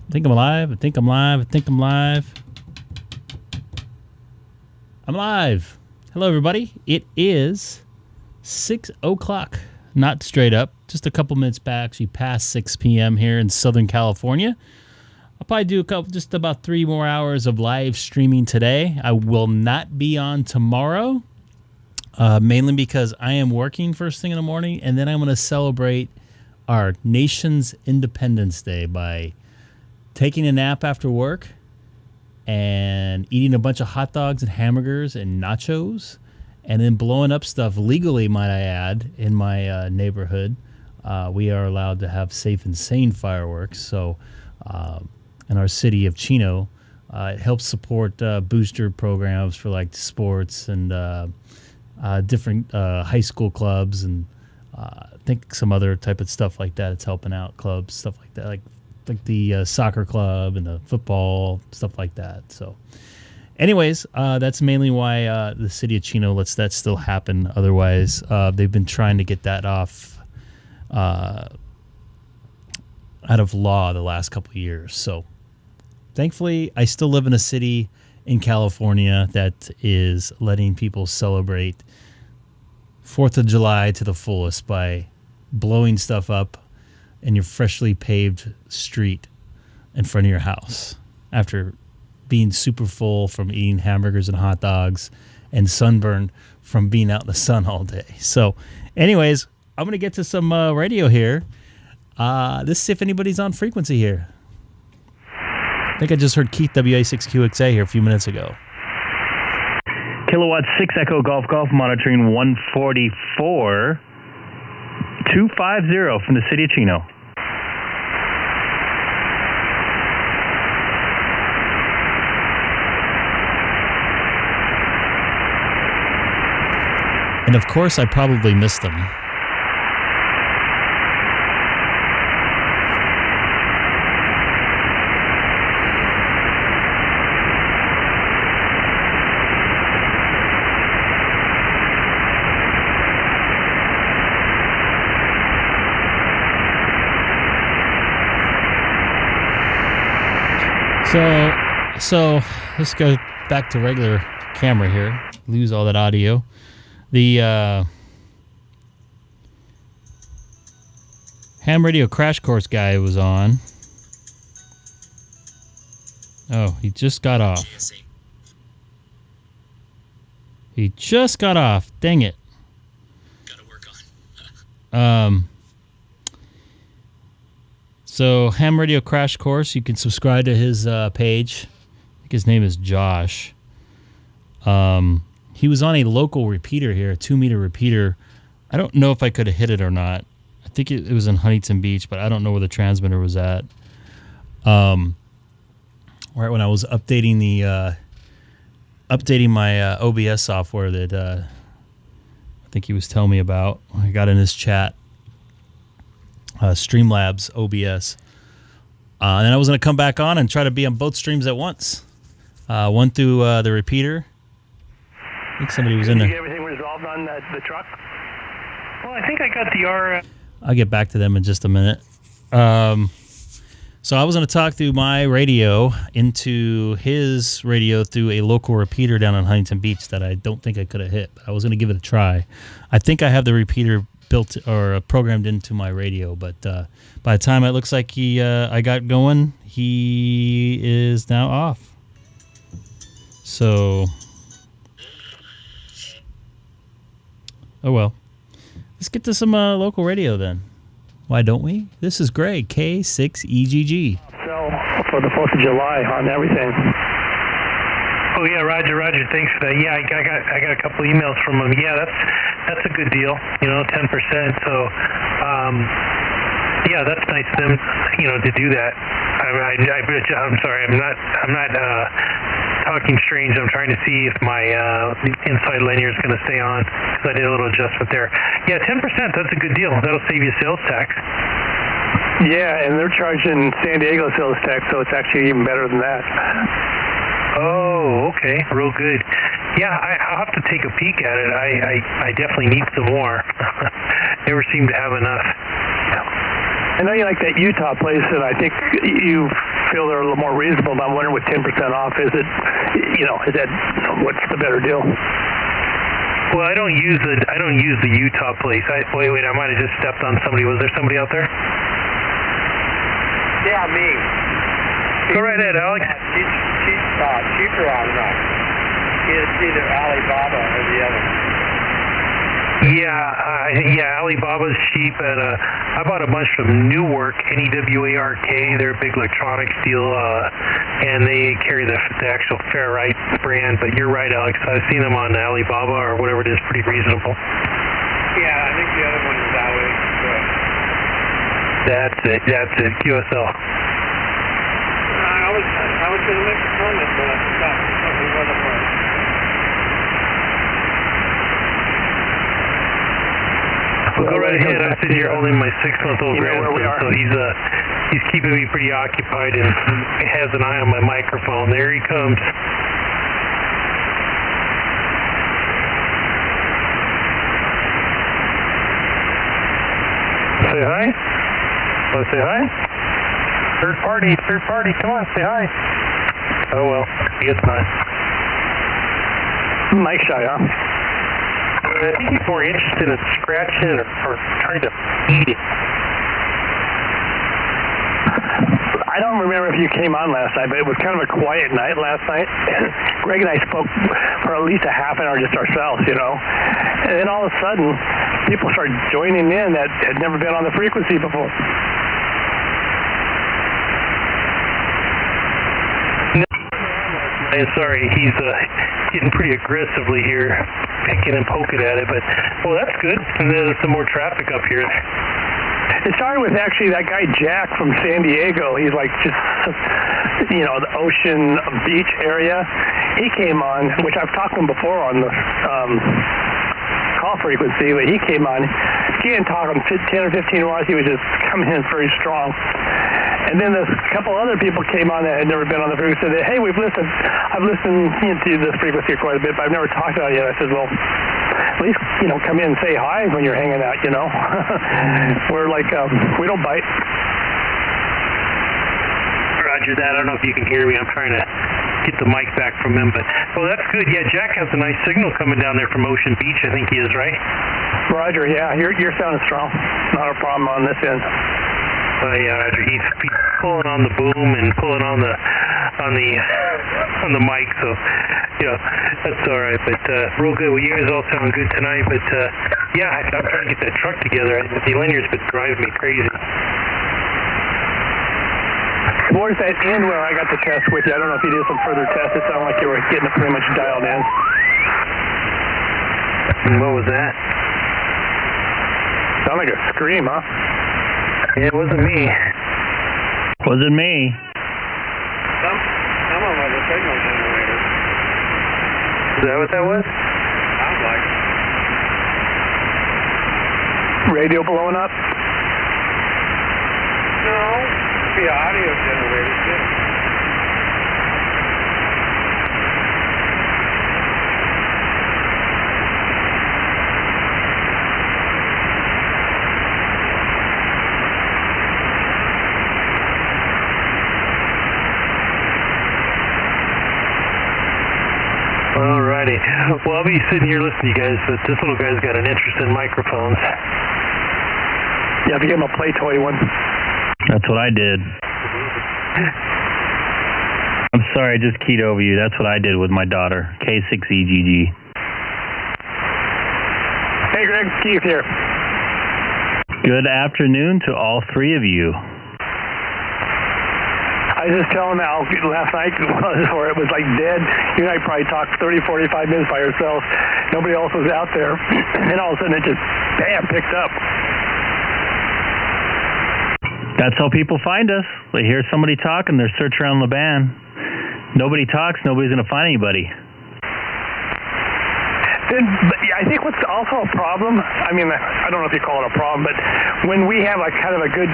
I think I'm alive. I think I'm live. I think I'm live. I'm live. Hello, everybody. It is 6 o'clock. Not straight up. Just a couple minutes back. Actually past 6 p.m. here in Southern California. I'll probably do just about 3 more hours of live streaming today. I will not be on tomorrow. Mainly because I am working first thing in the morning. And then I'm going to celebrate our nation's Independence Day by taking a nap after work and eating a bunch of hot dogs and hamburgers and nachos and then blowing up stuff legally, might I add, in my neighborhood. We are allowed to have safe and sane fireworks. So in our city of Chino, it helps support booster programs for like sports and different high school clubs and I think some other type of stuff like that. It's helping out clubs, stuff like that, like the soccer club and the football, stuff like that. So anyways, that's mainly why the city of Chino lets that still happen. Otherwise, they've been trying to get that off out of law the last couple of years. So thankfully, I still live in a city in California that is letting people celebrate 4th of July to the fullest by blowing stuff up in your freshly paved street in front of your house after being super full from eating hamburgers and hot dogs and sunburned from being out in the sun all day. So anyways, I'm going to get to some radio here. Let's see if anybody's on frequency here. I think I just heard Keith WA6QXA here a few minutes ago. Kilowatt 6 Echo Golf Golf monitoring 144 250 from the city of Chino. And of course, I probably missed them. So let's go back to regular camera here. Lose all that audio. The ham radio crash course guy was on. Oh, he just got off. He just got off. Dang it. Gotta work on. So ham radio crash course. You can subscribe to his page. I think his name is Josh. He was on a local repeater here, a 2-meter repeater. I don't know if I could have hit it or not. I think it was in Huntington Beach, but I don't know where the transmitter was at. Right when I was updating my OBS software that I think he was telling me about. I got in his chat, Streamlabs OBS. And then I was going to come back on and try to be on both streams at once. One through the repeater. I think somebody was in there. Did you get everything resolved on the truck? Well, I think I got the R. I'll get back to them in just a minute. So I was going to talk through my radio into his radio through a local repeater down in Huntington Beach that I don't think I could have hit. But I was going to give it a try. I think I have the repeater built or programmed into my radio, but by the time it looks like I got going, he is now off. So, oh well. Let's get to some local radio then. Why don't we? This is Greg, K6EGG. So, for the 4th of July on everything. Oh yeah, Roger. Thanks for that. Yeah, I got a couple emails from him. Yeah, that's a good deal. 10%. So, yeah, that's nice of them. To do that. I'm sorry. I'm not talking strange. I'm trying to see if my inside linear is going to stay on because I did a little adjustment there. Yeah, 10%. That's a good deal. That'll save you sales tax. Yeah, and they're charging San Diego sales tax, so it's actually even better than that. Oh, okay, real good. Yeah, I'll have to take a peek at it. I definitely need some more. Never seem to have enough. I know you like that Utah place that I think you've feel they're a little more reasonable. I'm wondering with 10% off, is it, what's the better deal? Well, I don't use the Utah place. Wait, I might have just stepped on somebody. Was there somebody out there? Yeah, me. Go right ahead, Alex. She's cheaper on that. It's either Alibaba or the other. Yeah, Alibaba's cheap. I bought a bunch from Newark, Newark. They're a big electronics deal, and they carry the actual Ferrite brand. But you're right, Alex. I've seen them on Alibaba or whatever it is, pretty reasonable. Yeah, I think the other one is that way. That's it. QSL. I was going to make a comment, but I forgot. Something was a part. Well, go right ahead. I'm sitting here holding my 6-month-old grandson, so he's keeping me pretty occupied and has an eye on my microphone. There he comes. Say hi. Want to say hi? Third party. Come on, say hi. Oh well, I guess not. Mike shy, huh? I think he's more interested in scratching or trying to eat it. I don't remember if you came on last night, but it was kind of a quiet night last night. Greg and I spoke for at least a half an hour just ourselves, And then all of a sudden, people started joining in that had never been on the frequency before. I'm sorry, he's getting pretty aggressively here, picking and poking at it, but, well, that's good. And there's some more traffic up here. It started with actually that guy Jack from San Diego. He's like just, the ocean beach area. He came on, which I've talked to him before on the call frequency, but he came on. He didn't talk on 10 or 15 watts. He was just coming in very strong. And then a couple other people came on that had never been on the frequency and said, hey, I've listened to this frequency quite a bit, but I've never talked about it yet. I said, well, at least, come in and say hi when you're hanging out, We're like, we don't bite. Roger that. I don't know if you can hear me. I'm trying to get the mic back from him, but, well, that's good. Yeah, Jack has a nice signal coming down there from Ocean Beach, I think he is, right? Roger, yeah, you're sounding strong. Not a problem on this end. Yeah, Roger. He's pulling on the boom and pulling on the mic, so that's all right. But real good. Well, you guys all sound good tonight. But yeah, I'm trying to get that truck together. The linear's been driving me crazy. Towards that end where I got the test with you, I don't know if you did some further tests. It sounded like you were getting it pretty much dialed in. What was that? Sounded like a scream, huh? Yeah, it wasn't me. Wasn't me. Someone was a signal generator. Is that what that was? Sounds like. Radio blowing up? No, the audio generator too. Alrighty. Well, I'll be sitting here listening to you guys, but this little guy's got an interest in microphones. You have to give him a play toy one. That's what I did. I'm sorry, I just keyed over you. That's what I did with my daughter, K6EGG. Hey, Greg, Keith here. Good afternoon to all three of you. I was just telling Al last night where it was like dead. You and I probably talked 30, 45 minutes by yourself. Nobody else was out there. And then all of a sudden it just, bam, picked up. That's how people find us. They hear somebody talk and they're searching around the band. Nobody talks, nobody's going to find anybody. Then, I think what's also a problem, I mean, I don't know if you call it a problem, but when we have kind of a good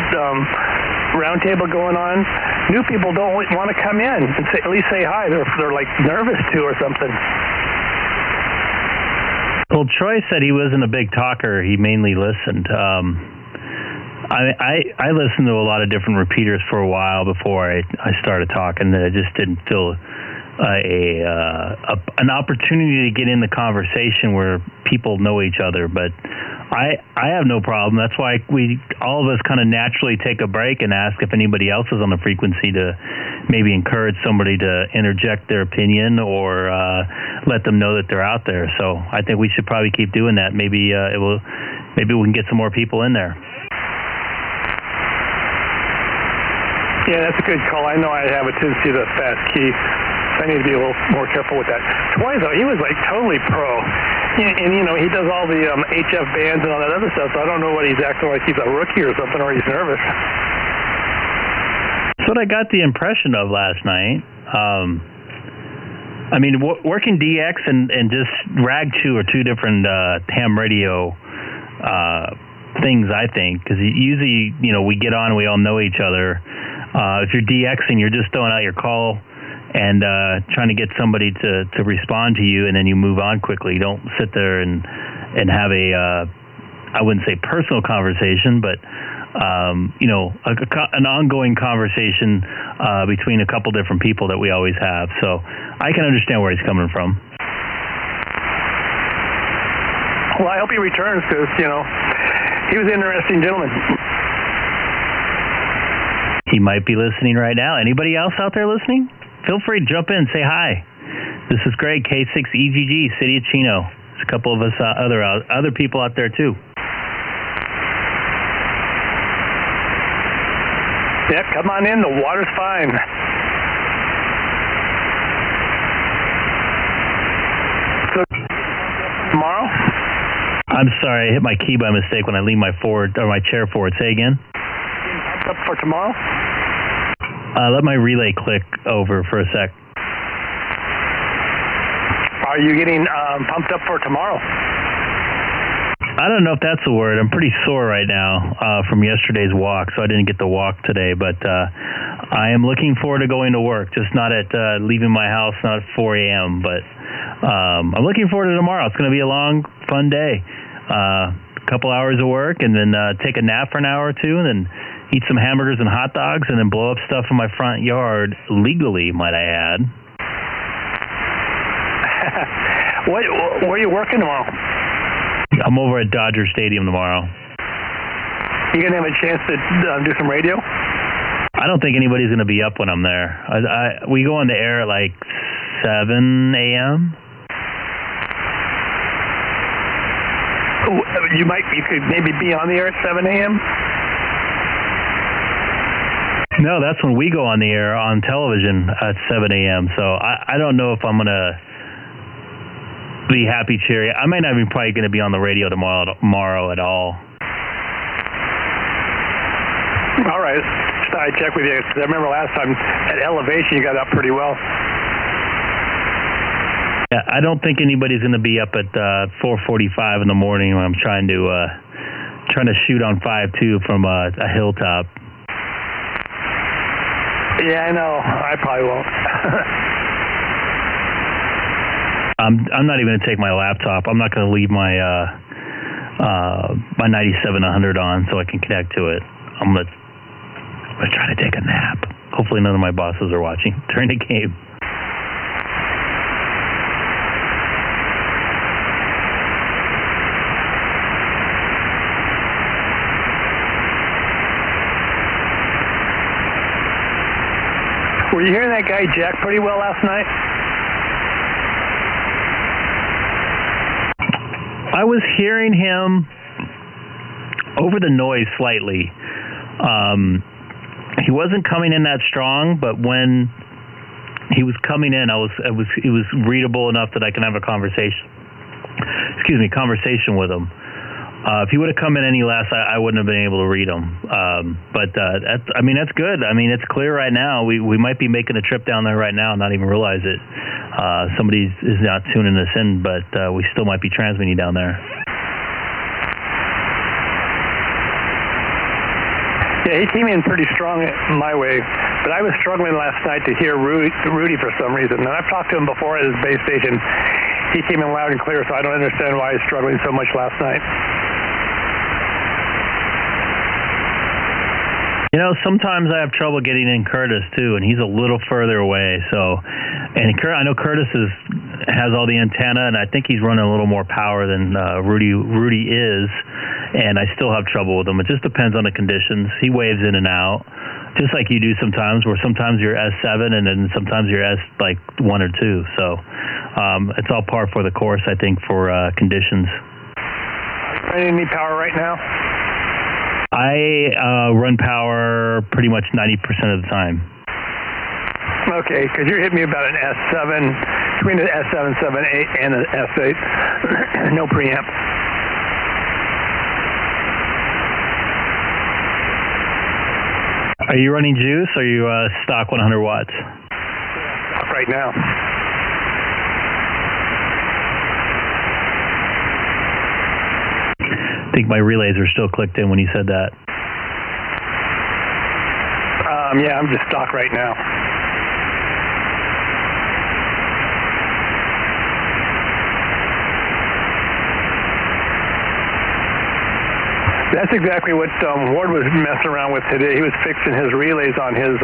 roundtable going on, new people don't want to come in and at least say hi. They're like nervous to or something. Well, Troy said he wasn't a big talker. He mainly listened. I listened to a lot of different repeaters for a while before I started talking. I just didn't feel an opportunity to get in the conversation where people know each other. But I have no problem. That's why all of us kind of naturally take a break and ask if anybody else is on the frequency to maybe encourage somebody to interject their opinion or let them know that they're out there. So I think we should probably keep doing that. Maybe we can get some more people in there. Yeah, that's a good call. I know I have a tendency to fast key. So I need to be a little more careful with that. Troy, though, he was like totally pro. And he does all the HF bands and all that other stuff, so I don't know what he's acting like he's a rookie or something, or he's nervous. That's what I got the impression of last night. I mean, working DX and just Rag 2 are two different ham radio things, I think, because usually, we get on and we all know each other. If you're DXing, you're just throwing out your call and trying to get somebody to respond to you, and then you move on quickly. You don't sit there and have I wouldn't say personal conversation, but an ongoing conversation between a couple different people that we always have. So I can understand where he's coming from. Well, I hope he returns because, he was an interesting gentleman. He might be listening right now. Anybody else out there listening? Feel free to jump in and say hi. This is Greg, K6EGG, City of Chino. There's a couple of us other people out there too. Yep, come on in. The water's fine. So, tomorrow? I'm sorry, I hit my key by mistake when I leaned my chair forward. Say again. Up for tomorrow? Let my relay click over for a sec. Are you getting pumped up for tomorrow? I don't know if that's the word. I'm pretty sore right now from yesterday's walk, so I didn't get to walk today. But I am looking forward to going to work, just not at leaving my house, not at 4 a.m. But I'm looking forward to tomorrow. It's going to be a long, fun day. A couple hours of work, and then take a nap for an hour or two, and then eat some hamburgers and hot dogs, and then blow up stuff in my front yard, legally, might I add. Where are you working tomorrow? I'm over at Dodger Stadium tomorrow. You going to have a chance to do some radio? I don't think anybody's going to be up when I'm there. We go on the air at like 7 a.m. You could maybe be on the air at 7 a.m.? No, that's when we go on the air on television at 7 a.m. So I don't know if I'm going to be happy cheery. I might not even probably going to be on the radio tomorrow at all. All right. Just thought I'd check with you. I remember last time at Elevation you got up pretty well. Yeah, I don't think anybody's going to be up at 4:45 in the morning when I'm trying to shoot on 5.2 from a hilltop. Yeah, I know. I probably won't. I'm not even going to take my laptop. I'm not going to leave my my 9700 on so I can connect to it. I'm going to try to take a nap. Hopefully none of my bosses are watching during the game. Were you hearing that guy Jack pretty well last night? I was hearing him over the noise slightly. He wasn't coming in that strong, but when he was coming in, it was readable enough that I can have a conversation with him. If he would have come in any less, I wouldn't have been able to read him. But that's good. I mean, it's clear right now. We might be making a trip down there right now and not even realize it. Somebody is not tuning us in, but we still might be transmitting down there. Yeah, he came in pretty strong my way, but I was struggling last night to hear Rudy for some reason. And I've talked to him before at his base station. He came in loud and clear, so I don't understand why he's struggling so much last night. You know, sometimes I have trouble getting in Curtis too, and he's a little further away. So, and I know Curtis has all the antenna, and I think he's running a little more power than Rudy is, and I still have trouble with him. It just depends on the conditions. He waves in and out, just like you do sometimes. Where sometimes you're S7, and then sometimes you're S like 1 or 2. So, it's all par for the course, I think, for conditions. Are you running any power right now? I run power pretty much 90% of the time. Okay, because you're hitting me about an S7, between an S7, 7, 8, and an S8. No preamp. Are you running juice or are you stock 100 watts? Right now. I think my relays are still clicked in when you said that. Yeah, I'm just stock right now. That's exactly what Ward was messing around with today. He was fixing his relays on his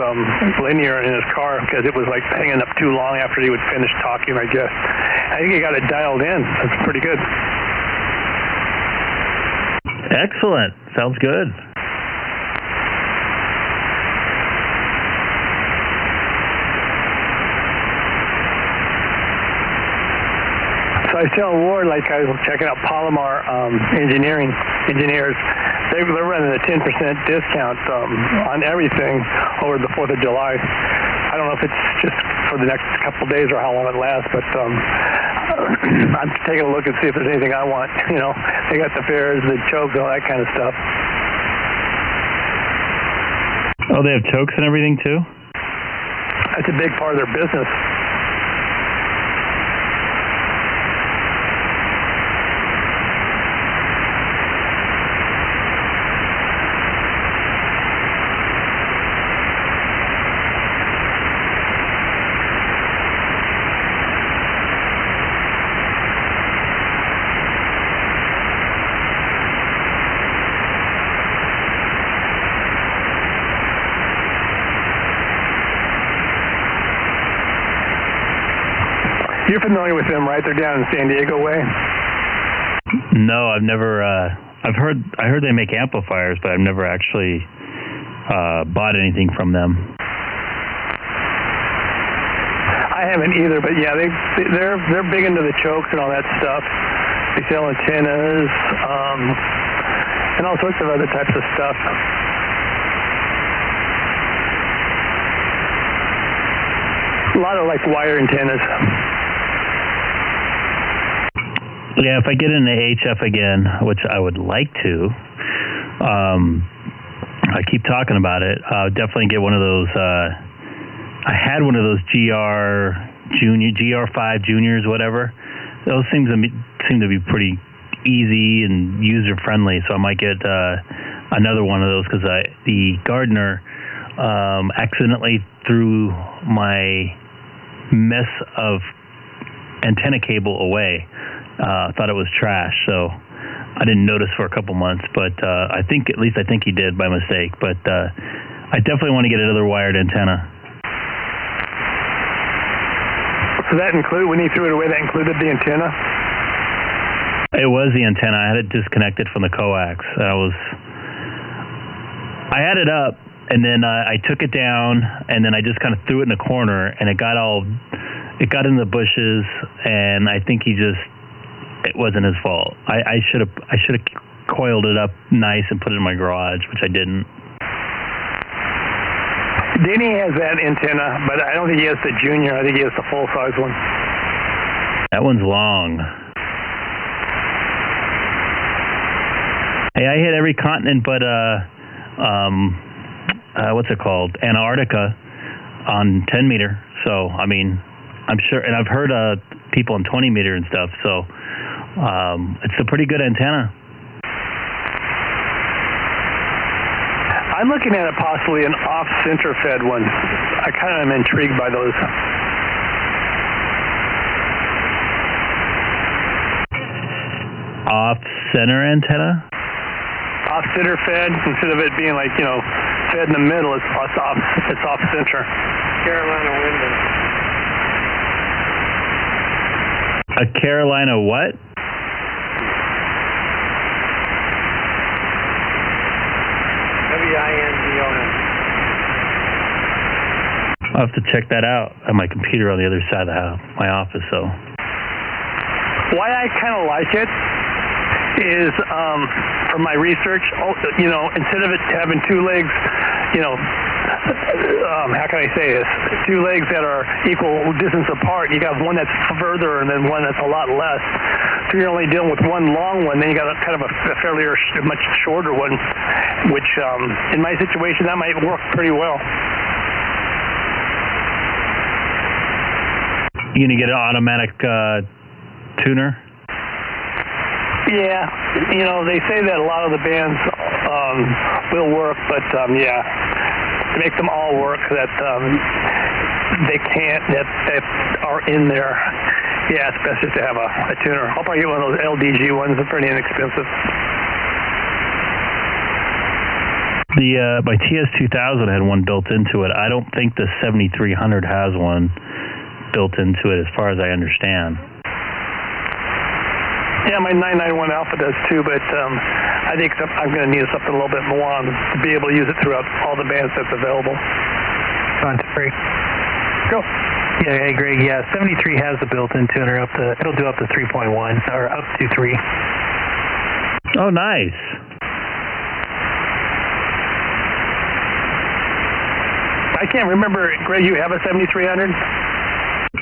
linear in his car because it was like hanging up too long after he would finish talking, I guess. I think he got it dialed in. That's pretty good. Excellent. Sounds good. So I tell Ward, like I was checking out Palomar engineers, they're running a 10% discount on everything over the 4th of July. I don't know if it's just for the next couple of days or how long it lasts, but I'm taking a look and see if there's anything I want. You know, they got the fares, the chokes, all that kind of stuff. Oh, they have chokes and everything too? That's a big part of their business. You're familiar with them, right? They're down in San Diego way. No, I've never. I heard they make amplifiers, but I've never actually bought anything from them. I haven't either, but yeah, they're big into the chokes and all that stuff. They sell antennas and all sorts of other types of stuff. A lot of like wire antennas. Yeah, if I get into HF again, which I would like to, I keep talking about it. I'll definitely get one of those. I had one of those GR5 juniors, whatever. Those seem to be pretty easy and user friendly. So I might get another one of those because the gardener accidentally threw my mess of antenna cable away. Thought it was trash, so I didn't notice for a couple months. But I think he did by mistake. But I definitely want to get another wired antenna. So that when he threw it away, that included the antenna? It was the antenna. I had it disconnected from the coax. I had it up, and then I took it down, and then I just kind of threw it in the corner, and it got in the bushes, and I think it wasn't his fault. I should have coiled it up nice and put it in my garage, which I didn't. Denny has that antenna, but I don't think he has the junior. I think he has the full-size one. That one's long. Hey, I hit every continent but what's it called? Antarctica on 10 meter. So, I mean, I'm sure, and I've heard people on 20 meter and stuff. So, it's a pretty good antenna. I'm looking at it possibly an off-center fed one. I kind of am intrigued by those. Off-center antenna? center fed instead of it being like, fed in the middle. It's off center. Carolina window. A Carolina what? WINDON. I'll have to check that out. I have my computer on the other side of my office, so. Why I kind of like it is, from my research, instead of it having two legs, how can I say this? Two legs that are equal distance apart. You got one that's further and then one that's a lot less. So you're only dealing with one long one. Then you got a kind of a fairly much shorter one, which in my situation that might work pretty well. You gonna get an automatic tuner? Yeah, they say that a lot of the bands will work, but yeah, to make them all work that they can't, that are in there. Yeah, it's best just to have a tuner. I'll probably get one of those LDG ones. They're pretty inexpensive. My TS2000 had one built into it. I don't think the 7300 has one built into it, as far as I understand. Yeah, my 991 Alpha does too, but I think I'm going to need something a little bit more to be able to use it throughout all the bands that's available. Contact free. Go. Yeah, hey Greg, 73 has a built-in tuner it'll do up to 3.1, or up to 3. Oh, nice. I can't remember, Greg, you have a 7300?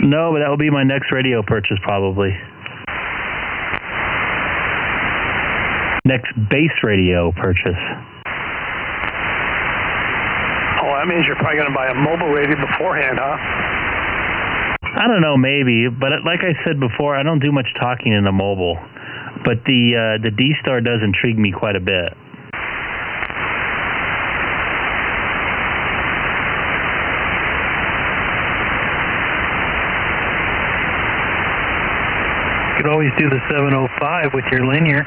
No, but that will be my next radio purchase probably. Next base radio purchase. Oh, that means you're probably going to buy a mobile radio beforehand, huh? I don't know, maybe, but like I said before, I don't do much talking in the mobile. But the D-Star does intrigue me quite a bit. You could always do the 705 with your linear.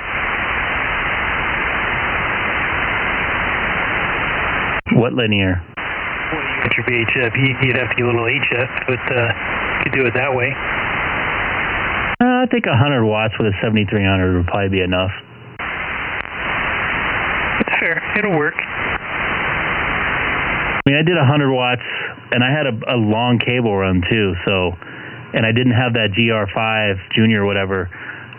What linear? Well, you got your VHF. You'd have to get a little HF, but you could do it that way. I think 100 watts with a 7300 would probably be enough. It's fair. It'll work. I mean, I did 100 watts, and I had a long cable run too, and I didn't have that GR5 Junior or whatever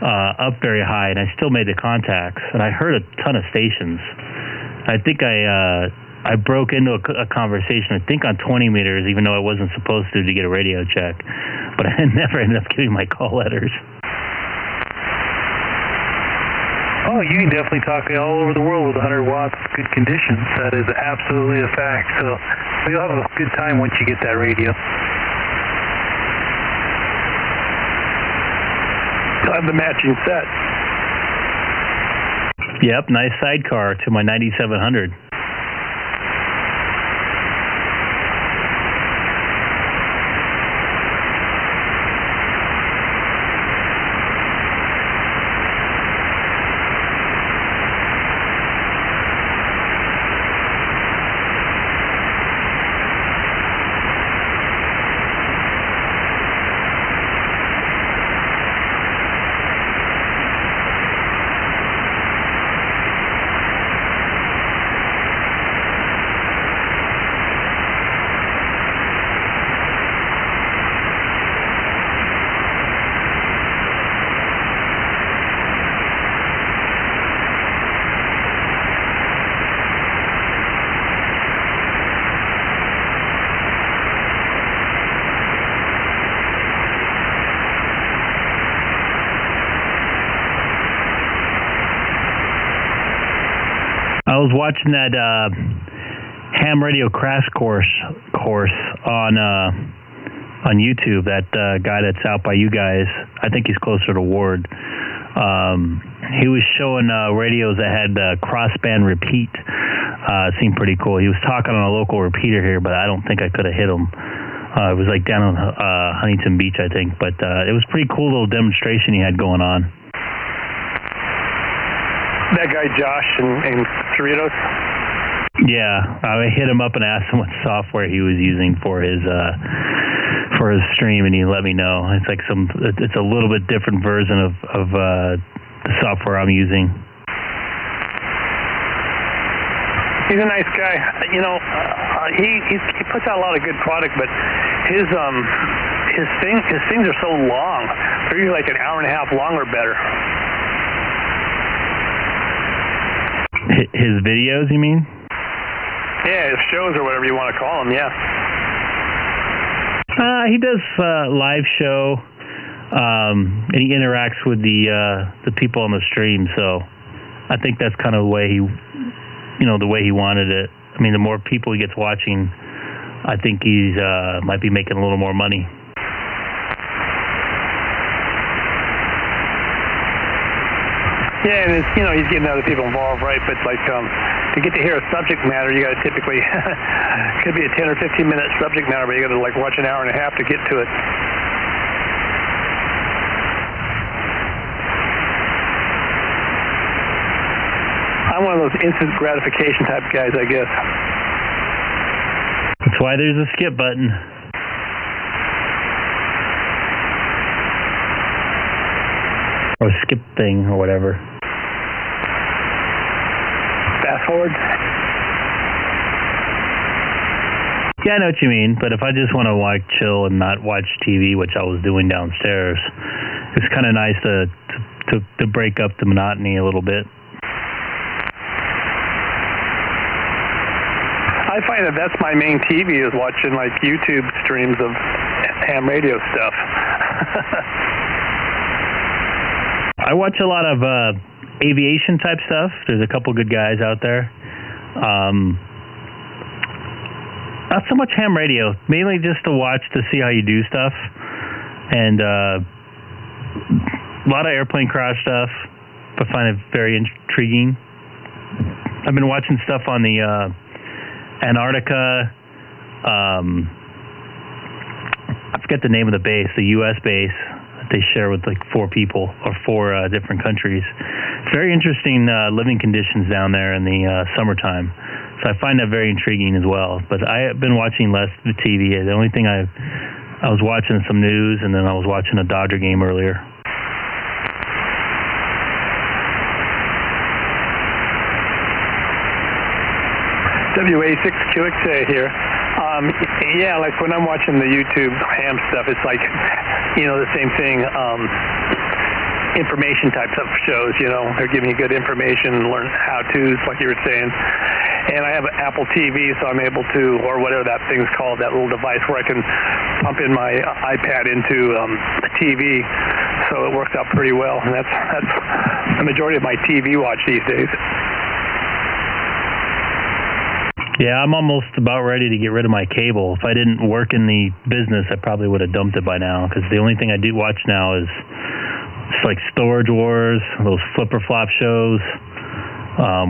up very high, and I still made the contacts, and I heard a ton of stations. I think I broke into a conversation, I think on 20 meters, even though I wasn't supposed to get a radio check, but I never ended up getting my call letters. Oh, you can definitely talk all over the world with 100 watts, good conditions. That is absolutely a fact. So you'll have a good time once you get that radio. You'll have the matching set. Yep, nice sidecar to my 9700. I was watching that ham radio crash course on YouTube. That guy that's out by you guys, I think he's closer to Ward. He was showing radios that had crossband repeat. It seemed pretty cool. He was talking on a local repeater here, but I don't think I could have hit him. It was like down on Huntington Beach, I think. But it was a pretty cool little demonstration he had going on. That guy Josh in Cerritos? Yeah, I hit him up and asked him what software he was using for his stream, and he let me know. It's like it's a little bit different version of the software I'm using. He's a nice guy. You know, he puts out a lot of good product, but his things are so long. They're usually like an hour and a half long or better. His videos, you mean? Yeah, his shows or whatever you want to call them. Yeah. He does live show, and he interacts with the people on the stream. So I think that's kind of the way the way he wanted it. I mean, the more people he gets watching, I think he's might be making a little more money. Yeah, and it's, he's getting other people involved, right? But like to get to hear a subject matter, you got to typically could be a 10 or 15 minute subject matter, but you got to like watch an hour and a half to get to it. I'm one of those instant gratification type guys, I guess. That's why there's a skip button. Or skip thing or whatever. Fast forward? Yeah, I know what you mean, but if I just want to like chill and not watch TV, which I was doing downstairs, it's kind of nice to break up the monotony a little bit. I find that that's my main TV, is watching like YouTube streams of ham radio stuff. I watch a lot of aviation type stuff. There's a couple good guys out there. Not so much ham radio, mainly just to watch to see how you do stuff. And a lot of airplane crash stuff. I find it very intriguing. I've been watching stuff on the Antarctica. I forget the name of the base, the U.S. base that they share with like 4 people or 4 different countries. It's very interesting living conditions down there in the summertime. So I find that very intriguing as well. But I have been watching less of the TV. The only thing I was watching some news, and then I was watching a Dodger game earlier. K6EGG here. Yeah, like when I'm watching the YouTube ham stuff, it's like, the same thing. Information types of shows, they're giving you good information, learn how-tos, like you were saying. And I have an Apple TV, so I'm able to, or whatever that thing's called, that little device where I can pump in my iPad into the TV, so it works out pretty well. And that's the majority of my TV watch these days. Yeah, I'm almost about ready to get rid of my cable. If I didn't work in the business, I probably would have dumped it by now, because the only thing I do watch now is it's like Storage Wars, those flipper flop shows,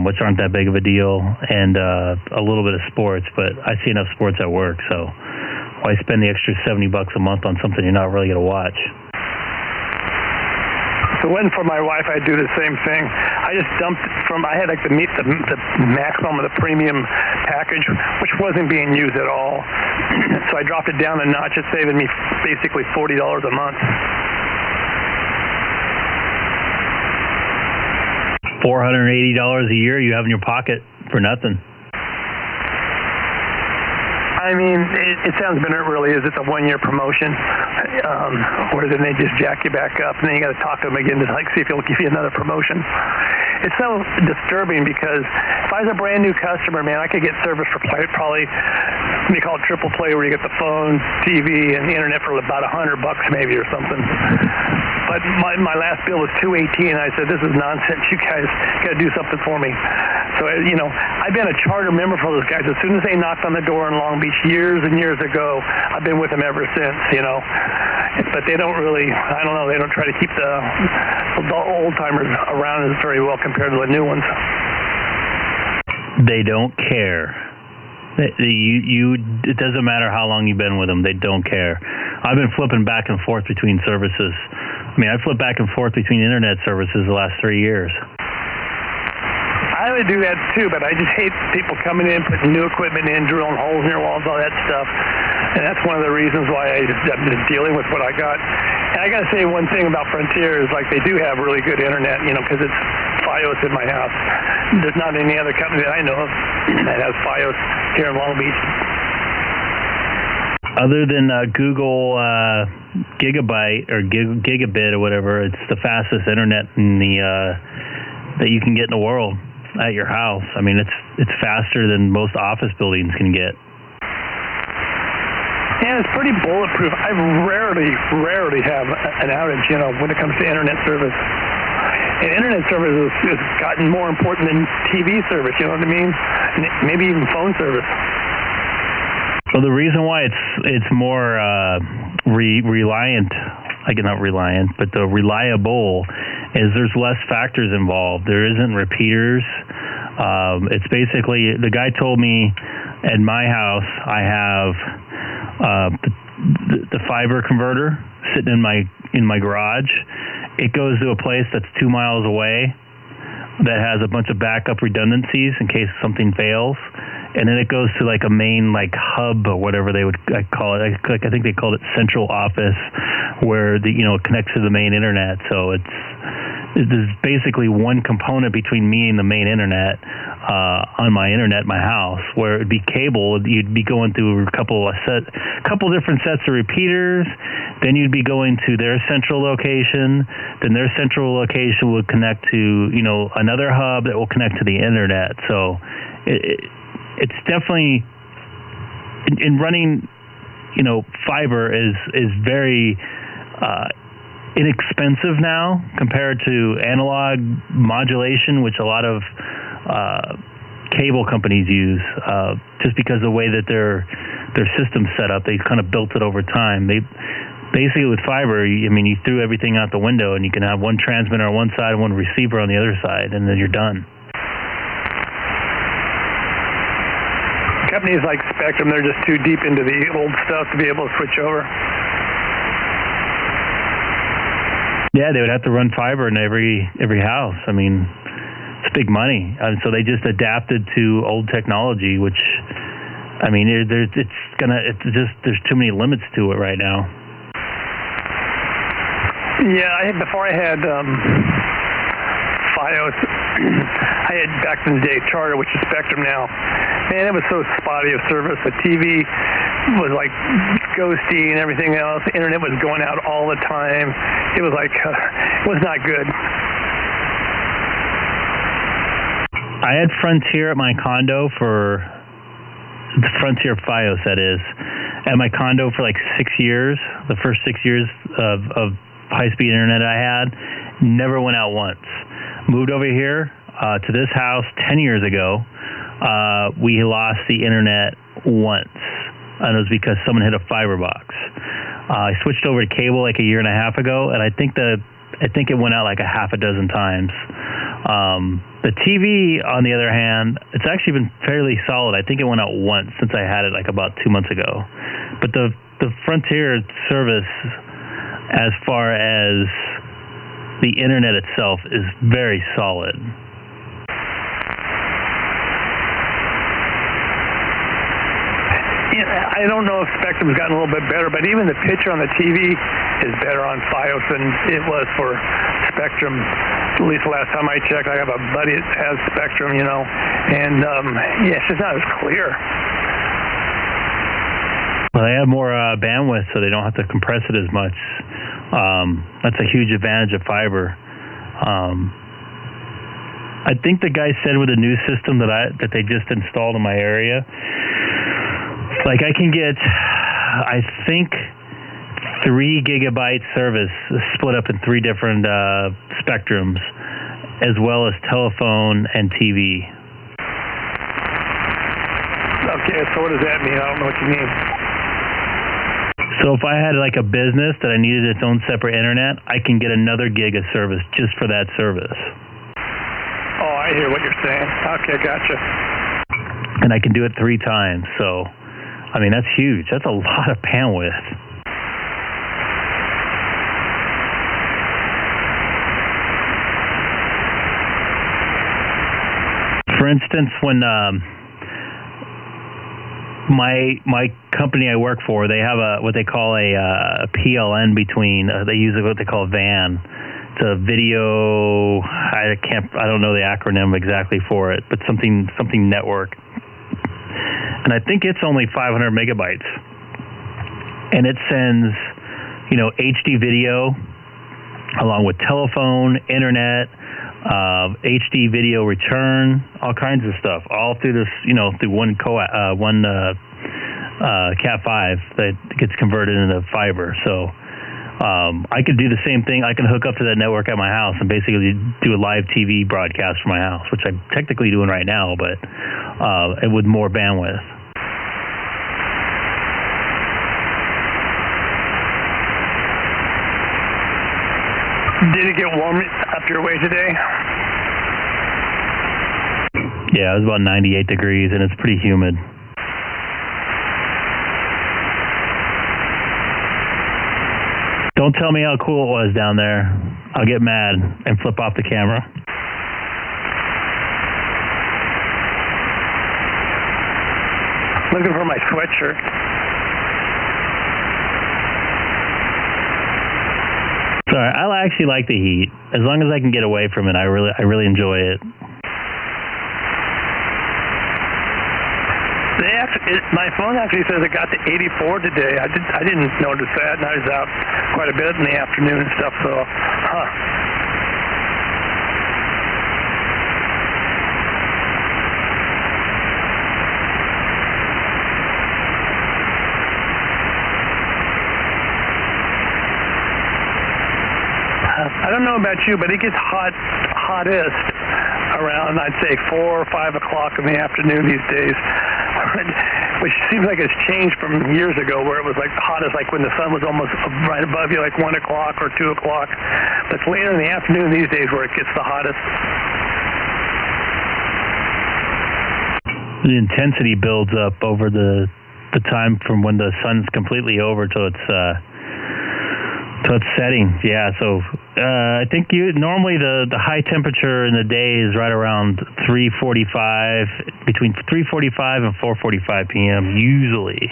which aren't that big of a deal, and a little bit of sports, but I see enough sports at work, so why spend the extra $70 a month on something you're not really going to watch? If it wasn't for my wife, I'd do the same thing. I just dumped I had like the maximum of the premium package, which wasn't being used at all. So I dropped it down a notch. It's saving me basically $40 a month. $480 a year you have in your pocket for nothing. I mean, it sounds better than it really is. It's a 1-year promotion, where then they just jack you back up, and then you got to talk to them again to like see if he'll give you another promotion. It's so disturbing because if I was a brand new customer, man, I could get service for probably they call it triple play, where you get the phone, TV, and the internet for about $100 maybe or something. But my last bill was $218, and I said, "This is nonsense. You guys got to do something for me." So I've been a charter member for those guys. As soon as they knocked on the door in Long Beach years and years ago, I've been with them ever since. But they don't really. I don't know. They don't try to keep the old timers around as very well compared to the new ones. They don't care. It doesn't matter how long you've been with them. They don't care. I've been flipping back and forth between services. I mean, I flipped back and forth between internet services the last 3 years. I rather do that too, but I just hate people coming in, putting new equipment in, drilling holes in your walls, all that stuff. And that's one of the reasons why I've been dealing with what I got. And I got to say one thing about Frontier is like they do have really good internet, because it's Fios in my house. There's not any other company that I know of that has Fios here in Long Beach. Other than Google Gigabyte or Gigabit or whatever, it's the fastest internet in that you can get in the world at your house. I mean, it's faster than most office buildings can get. And it's pretty bulletproof. I rarely have an outage, when it comes to internet service. And internet service has gotten more important than TV service, you know what I mean? Maybe even phone service. Well, the reason why it's more reliant, not reliant, but reliable, is there's less factors involved. There isn't repeaters. It's basically, the guy told me at my house I have the fiber converter sitting in my garage. It goes to a place that's 2 miles away that has a bunch of backup redundancies in case something fails. And then it goes to like a main hub or whatever they would call it. I think they called it central office, where it connects to the main internet. So there's basically one component between me and the main internet on my internet, my house, where it'd be cable. You'd be going through a couple different sets of repeaters. Then you'd be going to their central location. Then their central location would connect to another hub that will connect to the internet. So it's definitely in running, fiber is very inexpensive now compared to analog modulation, which a lot of cable companies use, just because of the way that their system's set up. They kind of built it over time. They basically, with fiber, you threw everything out the window, and you can have one transmitter on one side and one receiver on the other side, and then you're done. Companies like Spectrum, they're just too deep into the old stuff to be able to switch over. Yeah, they would have to run fiber in every house. It's big money. So they just adapted to old technology, which, there's too many limits to it right now. Yeah, before I had Fios, I had back in the day Charter, which is Spectrum now. Man, it was so spotty of service. The TV was ghosty and everything else. The internet was going out all the time. It was it was not good. I had Frontier at my condo for the Frontier Fios, that is, at my condo for 6 years. The first 6 years of high-speed internet I had, never went out once. Moved over here to this house 10 years ago. We lost the internet once, and it was because someone hit a fiber box. I switched over to cable a year and a half ago, and I think it went out a half a dozen times. The TV, on the other hand, it's actually been fairly solid. I think it went out once since I had it about 2 months ago. But the Frontier service, as far as the internet itself, is very solid. I don't know if Spectrum's gotten a little bit better, but even the picture on the TV is better on Fios than it was for Spectrum. At least the last time I checked. I have a buddy that has Spectrum, and it's just not as clear. Well, they have more bandwidth, so they don't have to compress it as much. That's a huge advantage of fiber. I think the guy said with a new system that they just installed in my area, I can get, I think, 3 gigabyte service split up in 3 different spectrums, as well as telephone and TV. Okay, so what does that mean? I don't know what you mean. So if I had a business that I needed its own separate internet, I can get another gig of service just for that service. Oh, I hear what you're saying. Okay, gotcha. And I can do it 3 times, so that's huge. That's a lot of bandwidth. For instance, when my company I work for, they have what they call a PLN between. They use what they call VAN. It's a video. I don't know the acronym exactly for it, but something network. And I think it's only 500 megabytes, and it sends, HD video along with telephone, internet, HD video return, all kinds of stuff, all through this, through one Cat5 that gets converted into fiber. So I could do the same thing. I can hook up to that network at my house and basically do a live TV broadcast from my house, which I'm technically doing right now, but with more bandwidth. Did it get warm up your way today? Yeah, it was about 98 degrees, and it's pretty humid. Don't tell me how cool it was down there. I'll get mad and flip off the camera. Looking for my sweatshirt. Sorry, I actually like the heat. As long as I can get away from it, I really enjoy it. My phone actually says it got to 84 today. I didn't notice that, and I was out quite a bit in the afternoon and stuff. So, I don't know about you, but it gets hottest around, I'd say, 4 or 5 o'clock in the afternoon these days, which seems like it's changed from years ago where it was like the hottest, like when the sun was almost right above you, like 1 o'clock or 2 o'clock. But it's later in the afternoon these days where it gets the hottest. The intensity builds up over the time from when the sun's completely over till it's setting. Yeah, so I think normally the high temperature in the day is right around 3:45, between 3:45 and 4:45 p.m. usually.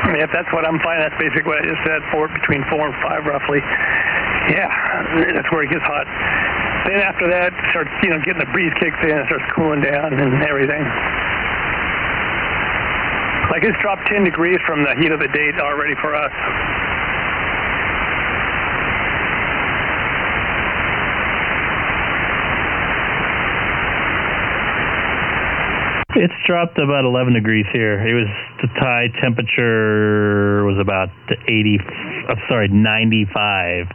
I mean, if that's what I'm finding, that's basically what I just said, between 4 and 5 roughly. Yeah, that's where it gets hot. Then after that, it starts, getting the breeze kicks in, it starts cooling down and everything. Like it's dropped 10 degrees from the heat of the day already for us. It's dropped about 11 degrees here. It was, the high temperature was about 95.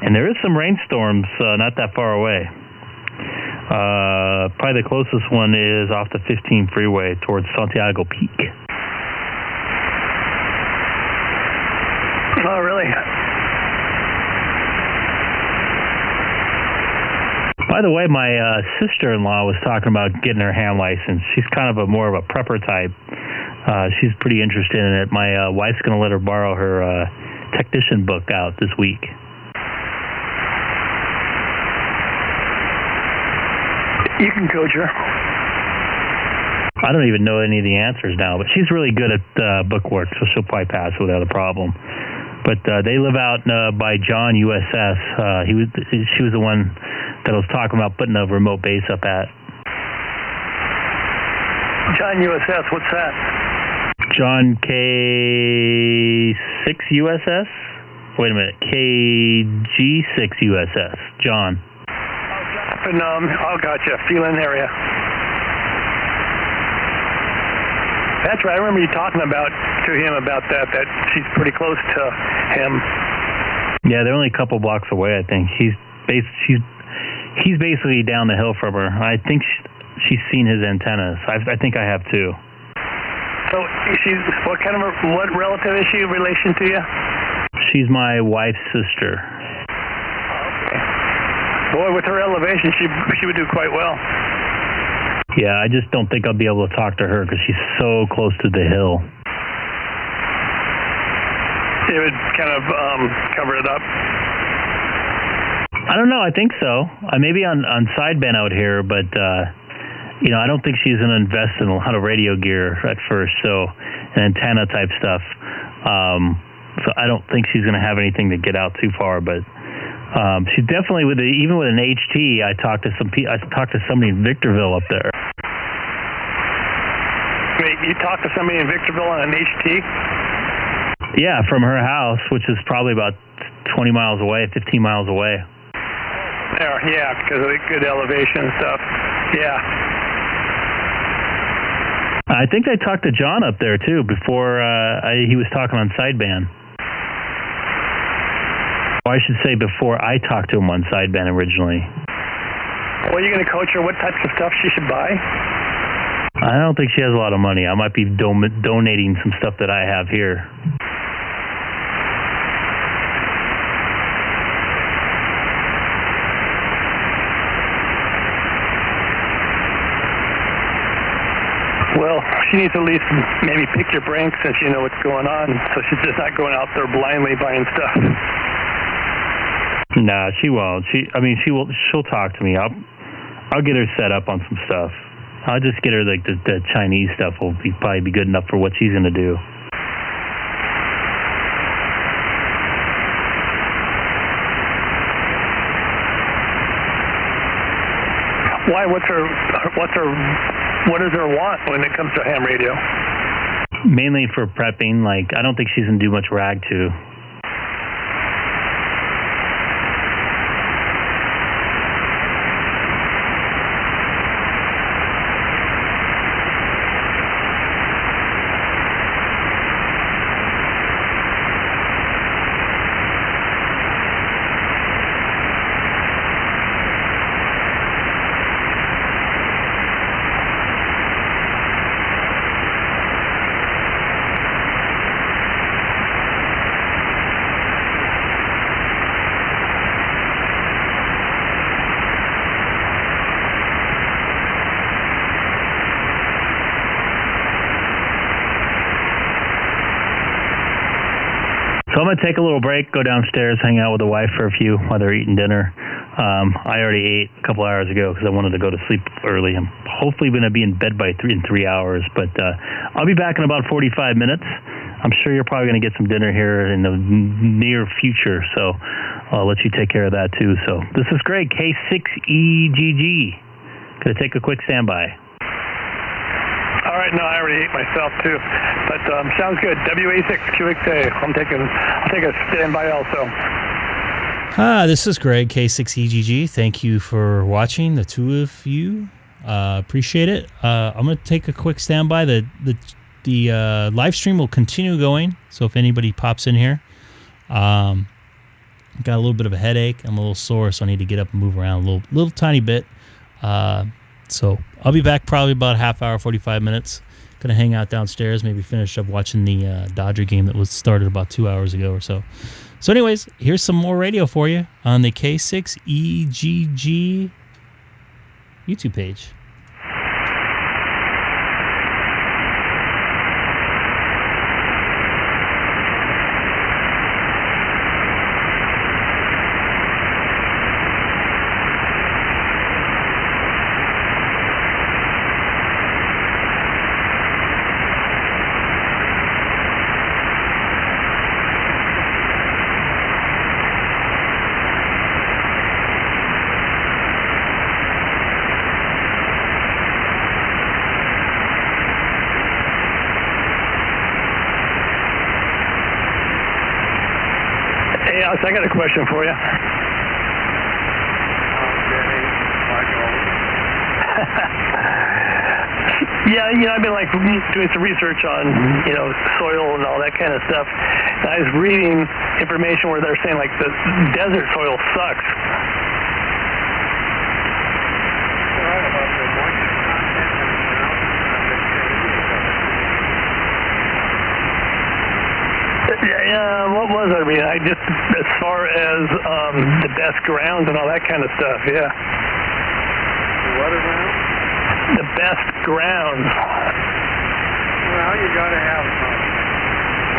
And there is some rainstorms not that far away. Probably the closest one is off the 15 freeway towards Santiago Peak. Oh, really? By the way, my sister-in-law was talking about getting her ham license. She's kind of more of a prepper type. She's pretty interested in it. My wife's going to let her borrow her technician book out this week. You can coach her. I don't even know any of the answers now, but she's really good at book work, so she'll probably pass without a problem. But they live out by John USS. She was the one that I was talking about putting a remote base up at. John USS, what's that? John K6USS? Wait a minute, KG6USS. John. Up in, gotcha, Phelan area. That's right. I remember you talking to him about that she's pretty close to him. Yeah, they're only a couple blocks away, I think. He's basically down the hill from her. I think she's seen his antennas. I think I have too. So what relative is she in relation to you? She's my wife's sister. Okay. Boy, with her elevation, she would do quite well. Yeah, I just don't think I'll be able to talk to her because she's so close to the hill. It would kind of cover it up. I don't know. I think so. Maybe on sideband out here, but I don't think she's going to invest in a lot of radio gear at first, so and antenna type stuff. So I don't think she's going to have anything to get out too far. But she definitely even with an HT. I talked to somebody in Victorville up there. Wait, you talked to somebody in Victorville on an HT? Yeah, from her house, which is probably about 20 miles away, 15 miles away. There, yeah, because of the good elevation and stuff. Yeah. I think I talked to John up there too before he was talking on sideband. Or I should say before I talked to him on sideband originally. Well, are you going to coach her what types of stuff she should buy? I don't think she has a lot of money. I might be donating some stuff that I have here. Well, she needs to at least maybe pick your brain since you know what's going on, so she's just not going out there blindly buying stuff. Nah, she won't. She'll talk to me. I'll get her set up on some stuff. I'll just get her like the Chinese stuff will probably be good enough for what she's gonna do. Why? What does her want when it comes to ham radio? Mainly for prepping. Like, I don't think she's gonna do much rag too. So I'm going to take a little break, go downstairs, hang out with the wife for a few while they're eating dinner. I already ate a couple hours ago because I wanted to go to sleep early. I'm hopefully going to be in bed in 3 hours, but I'll be back in about 45 minutes. I'm sure you're probably going to get some dinner here in the near future, so I'll let you take care of that too. So this is Greg, K6EGG. Going to take a quick standby. All right, no, I already ate myself too, but sounds good. WA6QXA. I'll take a standby also. This is Greg, K6EGG. Thank you for watching, the two of you. Appreciate it. I'm going to take a quick standby. The live stream will continue going, so if anybody pops in here, got a little bit of a headache. I'm a little sore, so I need to get up and move around a little tiny bit. So I'll be back probably about a half hour, 45 minutes. Gonna hang out downstairs, maybe finish up watching the Dodger game that was started about 2 hours ago or so. So anyways, here's some more radio for you on the K6EGG YouTube page. I got a question for you. Yeah, I've been like doing some research on, soil and all that kind of stuff. And I was reading information where they're saying like the desert soil sucks. Yeah, what was I reading? As far as the best grounds and all that kind of stuff, yeah. What around? The best grounds. Well, you got to have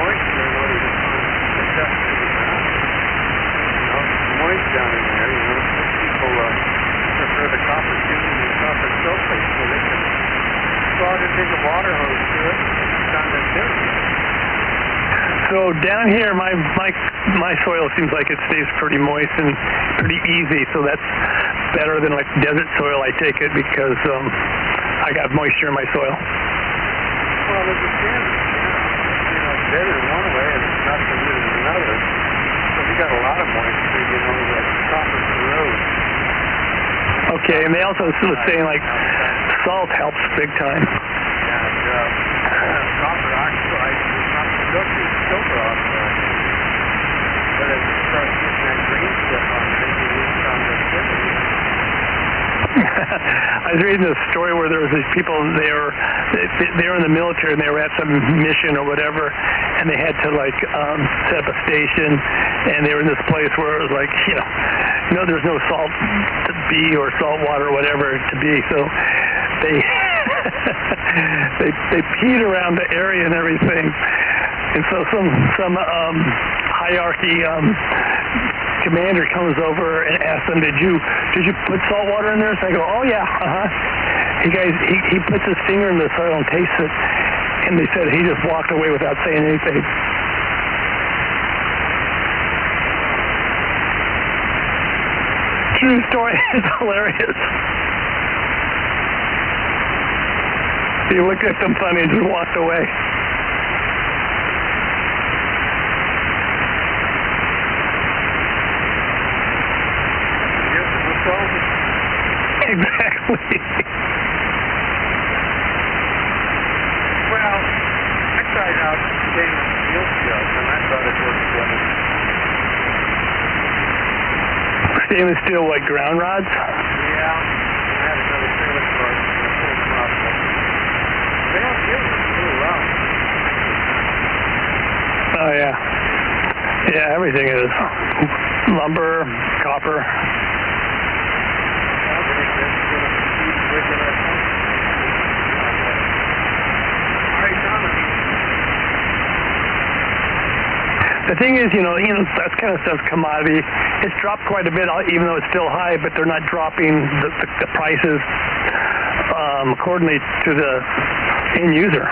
moisture in order to find the depth in the ground. moist down in there. You know, some people prefer the copper tubing and copper sulfate so they can plug and take a water hose to it and condensation. So down here, my soil seems like it stays pretty moist and pretty easy. So that's better than like desert soil. I take it because I got moisture in my soil. Well, there's a standard. You know, it's better in one way and it's not so good in another. So we got a lot of moisture, you know, that copper corrodes. Okay, and they also was saying like salt helps big time. And copper oxide is not productive silver oxide. But as you start getting that green stuff on it, you lose conductivity. I was reading a story where there was these people, they were in the military and they were at some mission or whatever, and they had to like set up a station, and they were in this place where it was like, there's no salt to be or salt water or whatever to be, so they they peed around the area and everything, and so some hierarchy commander comes over and asks them, did you put salt water in there? So I go, oh yeah, he puts his finger in the soil and tastes it, and they said he just walked away without saying anything. True story. It's hilarious. He looked at them funny and just walked away. Exactly. Well, I tried out stainless steel stuff, and I thought it worked well. Stainless steel, like ground rods? Yeah. I had another trailer park in the whole process. They don't give them really well. Oh, yeah. Yeah, everything is. Lumber, copper. The thing is, that kind of stuff's commodity. It's dropped quite a bit, even though it's still high, but they're not dropping the prices accordingly to the end user.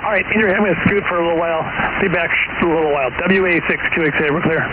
All right, Andrew, I'm going to scoot for a little while. Be back in a little while. WA6QXA, we're clear.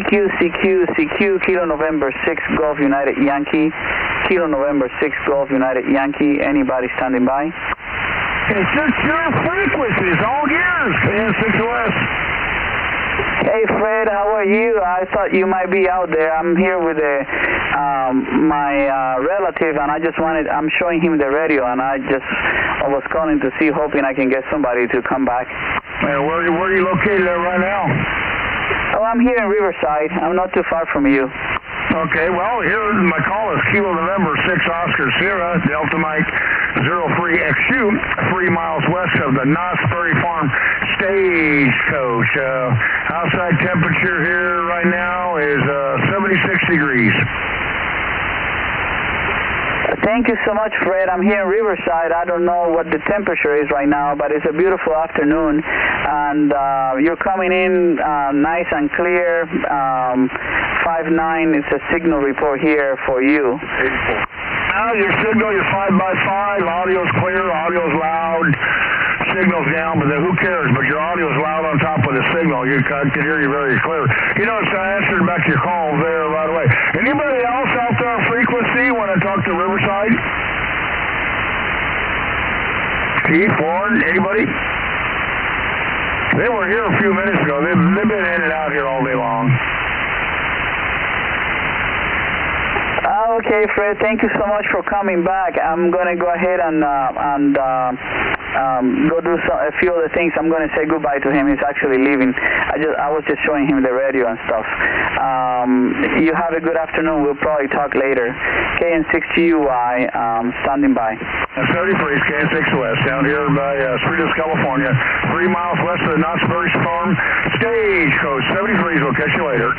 CQ, Kilo November 6 Golf United Yankee, Kilo November 6 Golf United Yankee. Anybody standing by? It's just your frequency. It's all yours. K6OS. Hey Fred, how are you? I thought you might be out there. I'm here with my relative, and I'm showing him the radio, and I was calling to see, hoping I can get somebody to come back. Man, where are you located at right now? Oh, I'm here in Riverside. I'm not too far from you. Okay, well, here my call is Kilo November 6 Oscar Sierra, Delta Mike 03XU, 3 miles west of the Knott's Berry Farm Stagecoach. Outside temperature here right now is 76 degrees. Thank you so much, Fred. I'm here in Riverside. I don't know what the temperature is right now, but it's a beautiful afternoon, and you're coming in nice and clear. 5-9, it's a signal report here for you. Your signal, your 5x5, audio's clear, audio's loud, signal's down, but then who cares? But your audio's loud on top of the signal. I can hear you very clear. You know, it's answered back to your call there right away. Anybody else out there on frequency when I talk to Riverside? Keith, Warren, anybody? They were here a few minutes ago. They've been in and out here all day long. Okay, Fred, thank you so much for coming back. I'm going to go ahead and go do a few other things. I'm going to say goodbye to him. He's actually leaving. I was just showing him the radio and stuff. You have a good afternoon. We'll probably talk later. KN6GUI, standing by. 30 degrees, KN6OS, down here by Cerritos, California, 3 miles west of the Knott's Berry Farm Stagecoach. 70 degrees. We'll catch you later.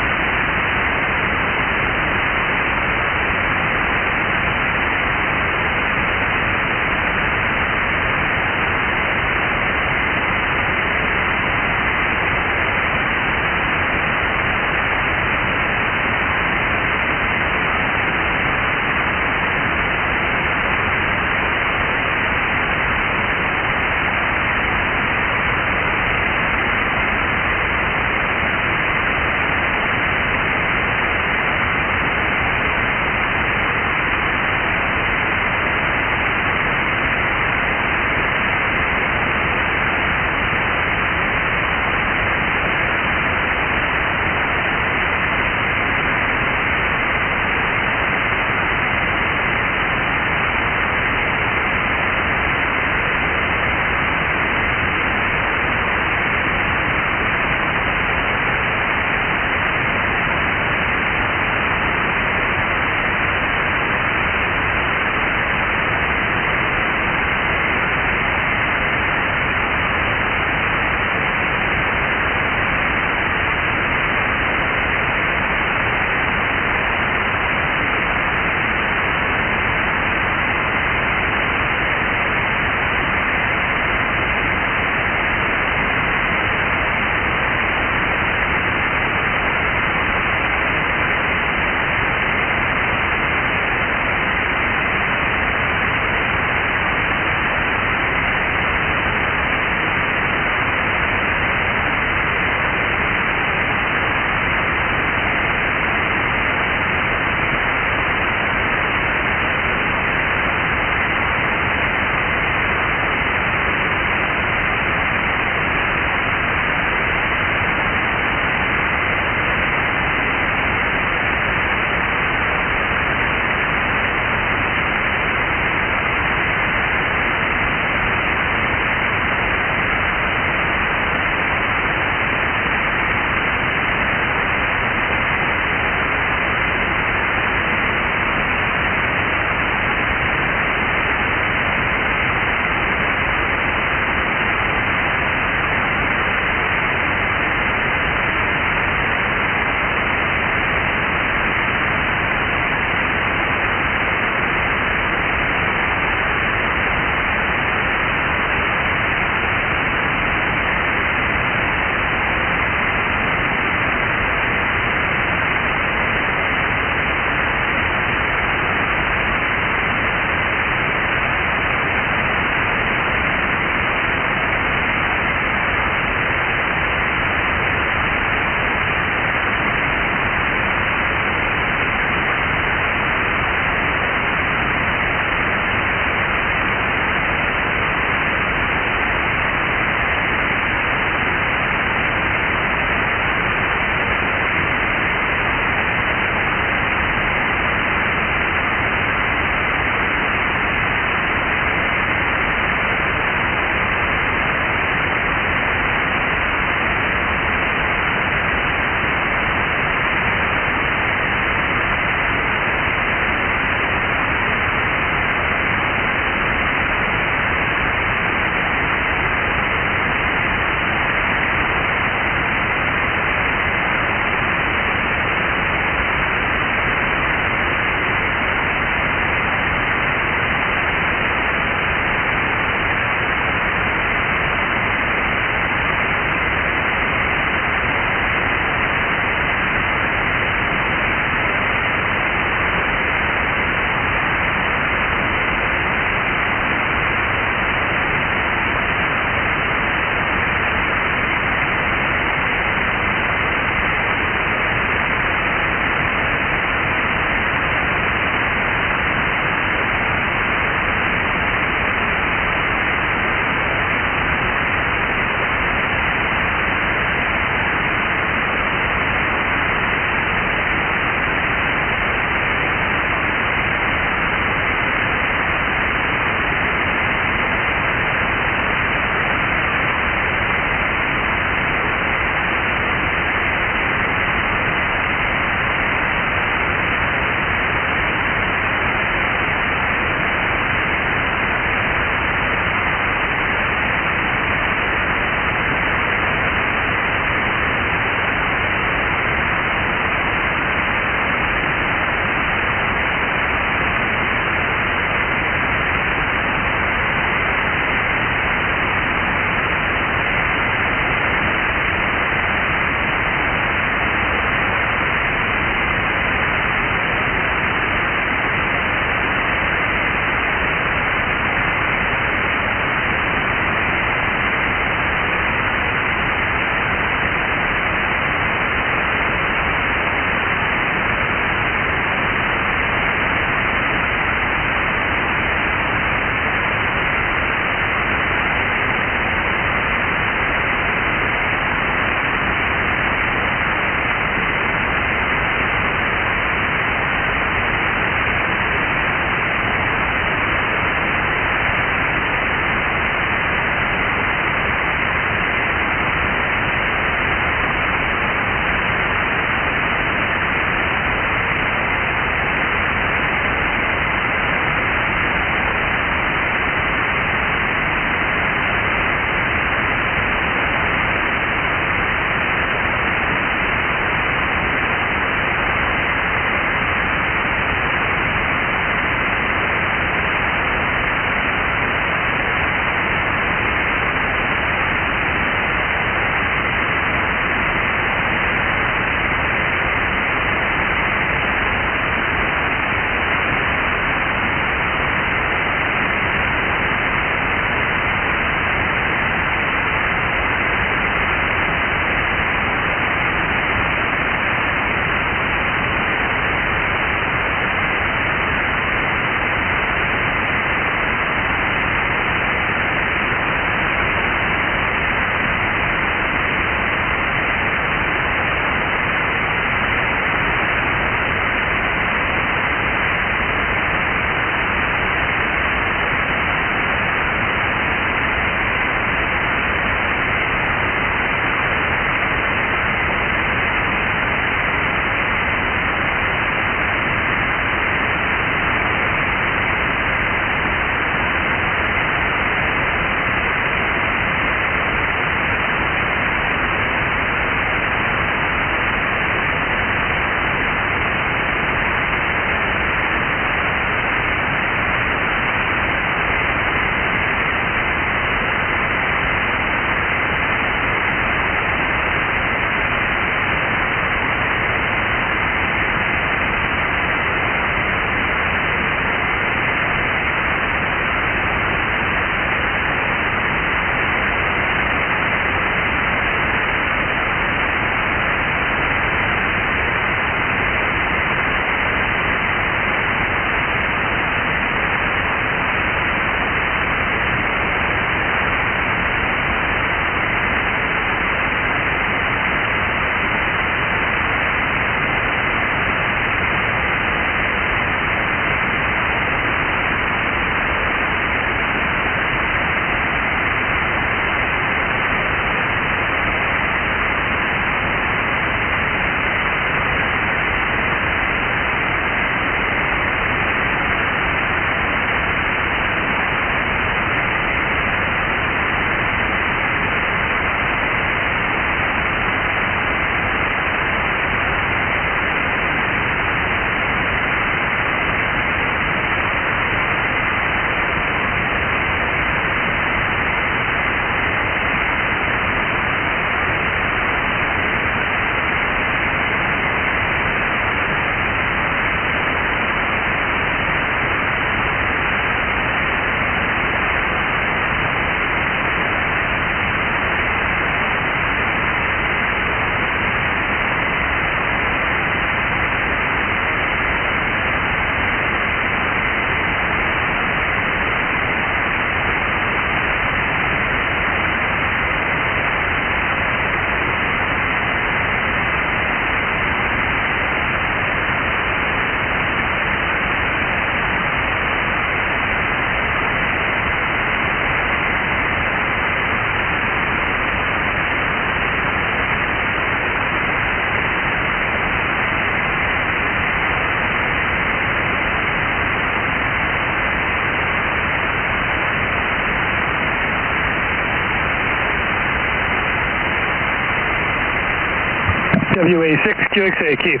WA6QXA, Keith.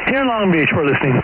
Here in Long Beach, we're listening.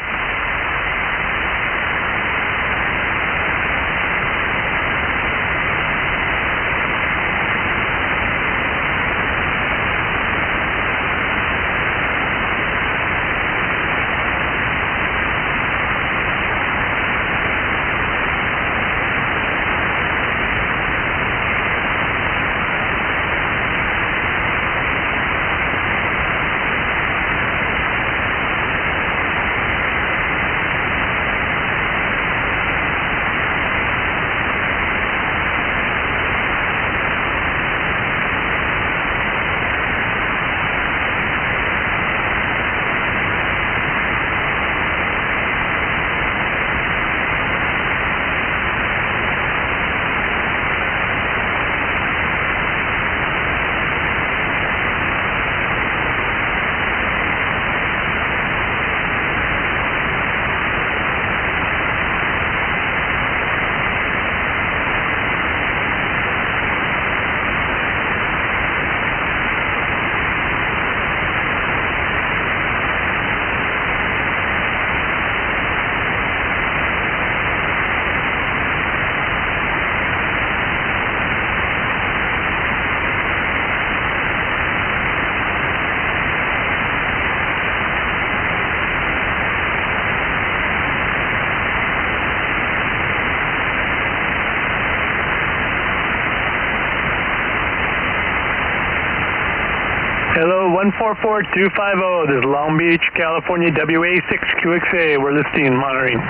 Hello, 144250. This is Long Beach, California, WA6QXA. We're listening and monitoring.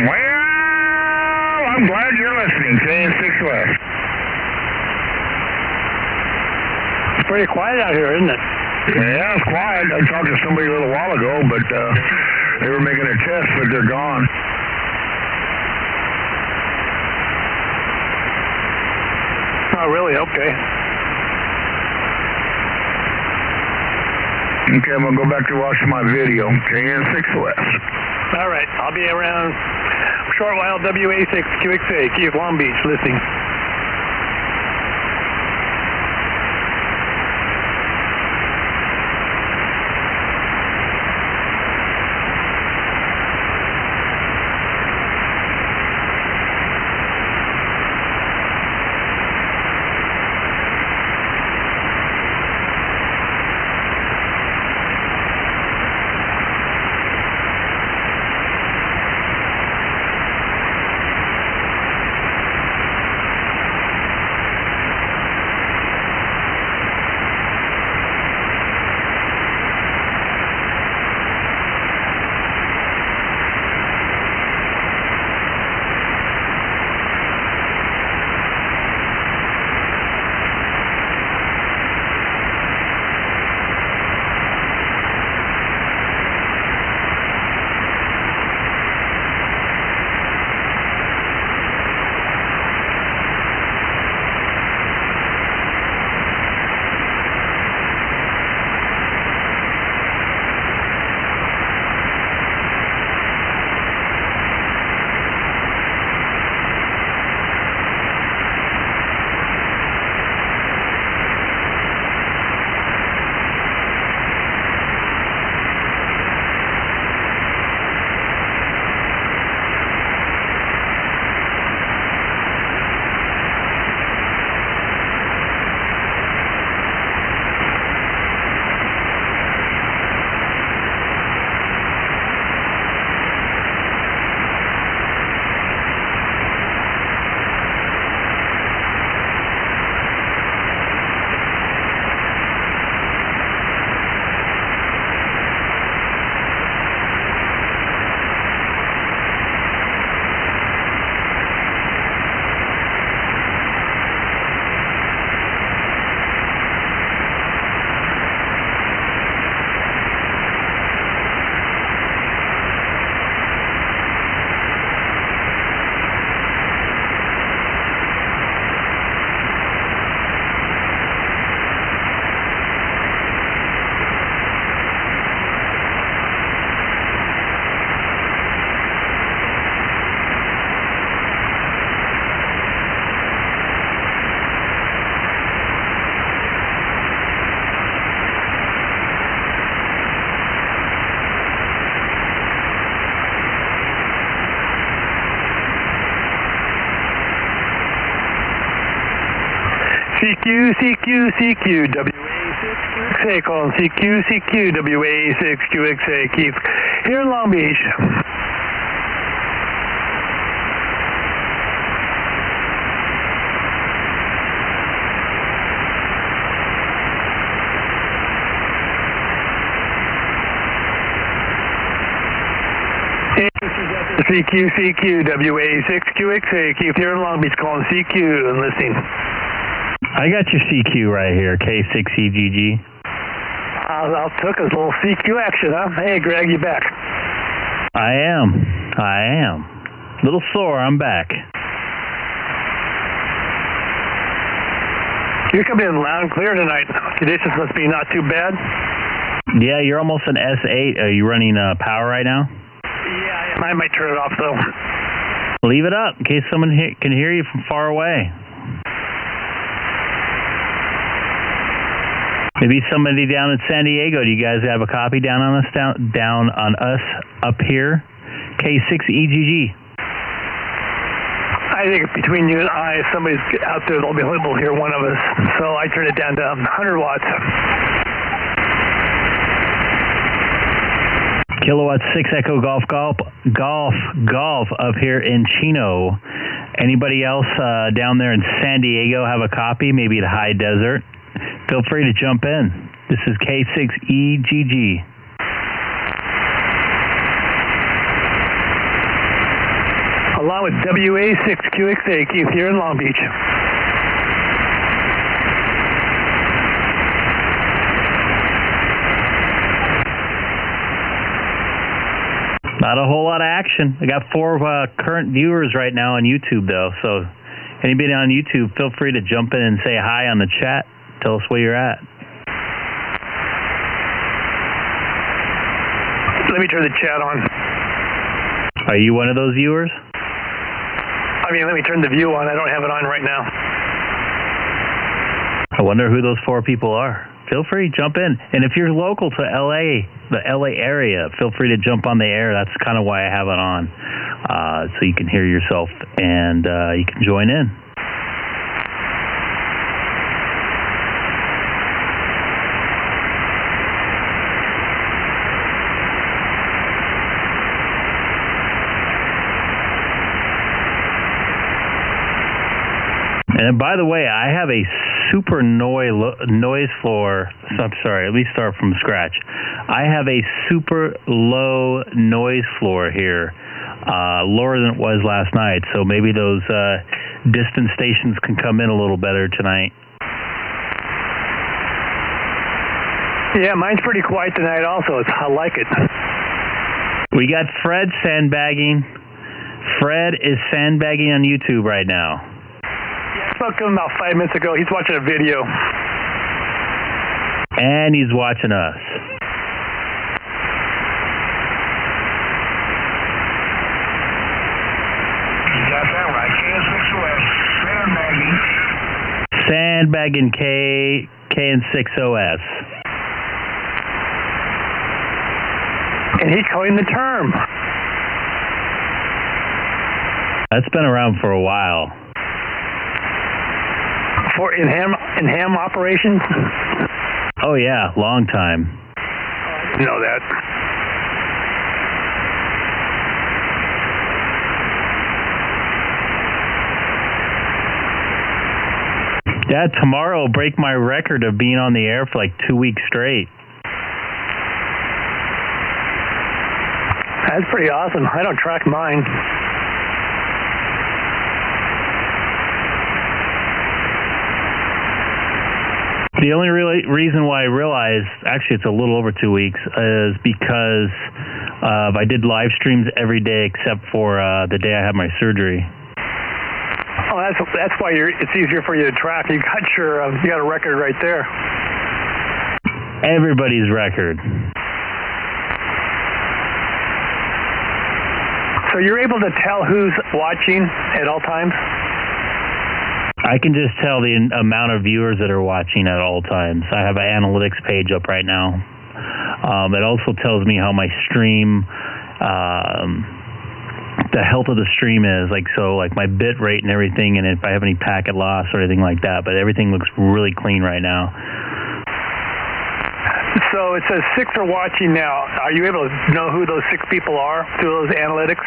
Well, I'm glad you're listening. K6 West. It's pretty quiet out here, isn't it? Yeah, it's quiet. I talked to somebody a little while ago, but they were making a test, but they're gone. Oh, really? Okay. Okay, I'm going to go back to watching my video. KN6 West. All right. I'll be around a short while. WA6QXA, Keith, Long Beach, listening. CQ, WA6QXA, calling CQ, WA6QXA, Keith, here in Long Beach. CQ, WA6QXA, Keith, here in Long Beach, calling CQ and listening. I got your CQ right here, K6EGG. I'll took a little CQ action, huh? Hey, Greg, you back? I am. Little sore, I'm back. You're coming in loud and clear tonight. Conditions must be not too bad. Yeah, you're almost an S8. Are you running power right now? Yeah, I might turn it off, though. Leave it up in case someone can hear you from far away. Maybe somebody down in San Diego. Do you guys have a copy down on us up here? K6EGG. I think between you and I, if somebody's out there, they'll be able to hear one of us. So I turn it down to 100 watts. Kilowatt 6 Echo Golf up here in Chino. Anybody else down there in San Diego have a copy? Maybe at High Desert? Feel free to jump in. This is K6EGG. Along with WA6QXA, Keith, here in Long Beach. Not a whole lot of action. I got 4 current viewers right now on YouTube, though. So anybody on YouTube, feel free to jump in and say hi on the chat. Tell us where you're at. Let me turn the chat on. Are you one of those viewers? Let me turn the view on. I don't have it on right now. I wonder who those 4 people are. Feel free, jump in. And if you're local to LA, the LA area, feel free to jump on the air. That's kind of why I have it on, so you can hear yourself and you can join in. And by the way, I have a super noise floor. I'm sorry, let me start from scratch. I have a super low noise floor here, lower than it was last night. So maybe those distant stations can come in a little better tonight. Yeah, mine's pretty quiet tonight also. I like it. We got Fred sandbagging. Fred is sandbagging on YouTube right now. I spoke to him about 5 minutes ago. He's watching a video. And he's watching us. You got that right. K6OS. Sandbagging K6OS. And he coined the term. That's been around for a while. For in ham operations? Oh yeah, long time. I didn't know that. Yeah, tomorrow will break my record of being on the air for like 2 weeks straight. That's pretty awesome. I don't track mine. The only reason why I realized, actually it's a little over 2 weeks, is because I did live streams every day except for the day I had my surgery. Oh, that's why it's easier for you to track. You got a record right there. Everybody's record. So you're able to tell who's watching at all times? I can just tell the amount of viewers that are watching at all times. I have an analytics page up right now. It also tells me how my stream the health of the stream is, like my bit rate and everything, and if I have any packet loss or anything like that. But everything looks really clean right now. So it says 6 are watching now. Are you able to know who those 6 people are through those analytics?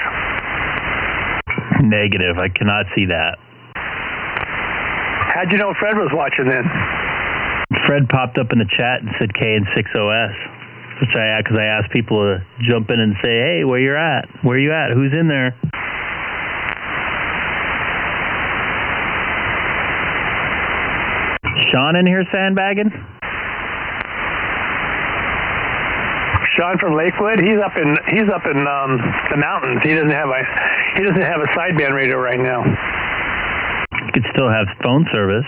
Negative. I cannot see that. How'd you know Fred was watching then? Fred popped up in the chat and said K6OS, because I asked people to jump in and say, hey, where you at? Where you at? Who's in there? Sean in here sandbagging? Sean from Lakewood, he's up in the mountains. He doesn't have a sideband radio right now. You could still have phone service.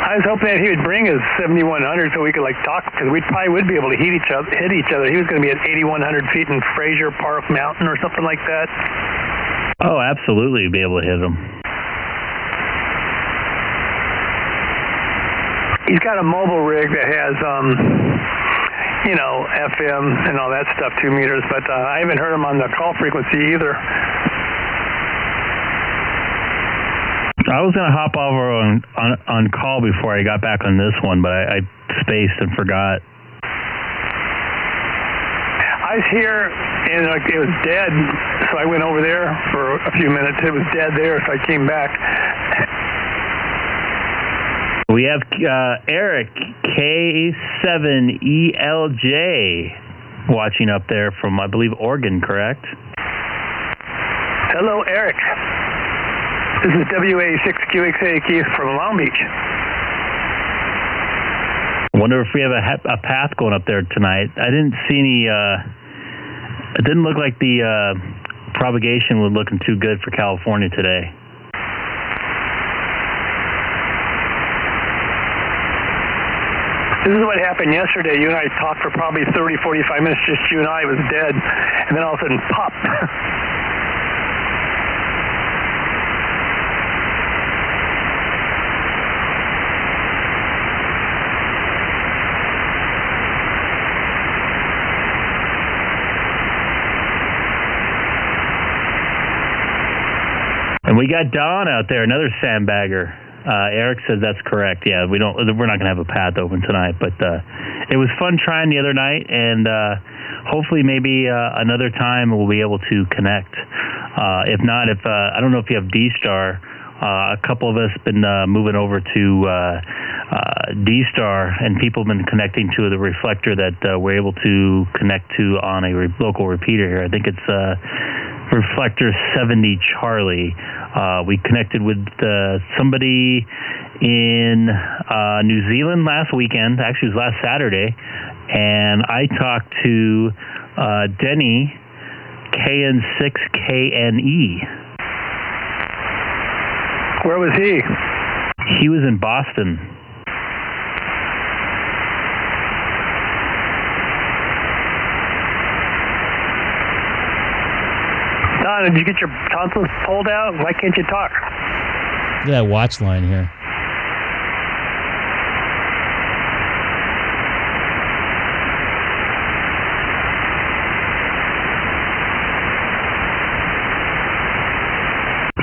I was hoping that he would bring his 7100 so we could talk, because we probably would be able to hit each other. He was going to be at 8,100 feet in Fraser Park Mountain or something like that. Oh, absolutely, be able to hit him. He's got a mobile rig that has, FM and all that stuff, 2 meters, but I haven't heard him on the call frequency either. I was going to hop over on call before I got back on this one, but I spaced and forgot. I was here, and it was dead, so I went over there for a few minutes. It was dead there, so I came back. We have Eric, K6EGG, watching up there from, I believe, Oregon, correct? Hello, Eric. This is WA6QXA from Long Beach. I wonder if we have a path going up there tonight. I didn't see any, it didn't look like the propagation was looking too good for California today. This is what happened yesterday. You and I talked for probably 30, 45 minutes, just you and I. It was dead. And then all of a sudden, pop. And we got Don out there, another sandbagger. Eric says that's correct. Yeah, we're not going to have a path open tonight, but it was fun trying the other night, and hopefully maybe another time we'll be able to connect. If not, I don't know if you have D-Star. A couple of us have been moving over to D-Star, and people have been connecting to the reflector that we're able to connect to on a local repeater here. I think it's reflector 70 Charlie. We connected with somebody in New Zealand last weekend. Actually, it was last Saturday. And I talked to Denny, KN6KNE. Where was he? He was in Boston. Don, did you get your tonsils pulled out? Why can't you talk? Look at that watch line here.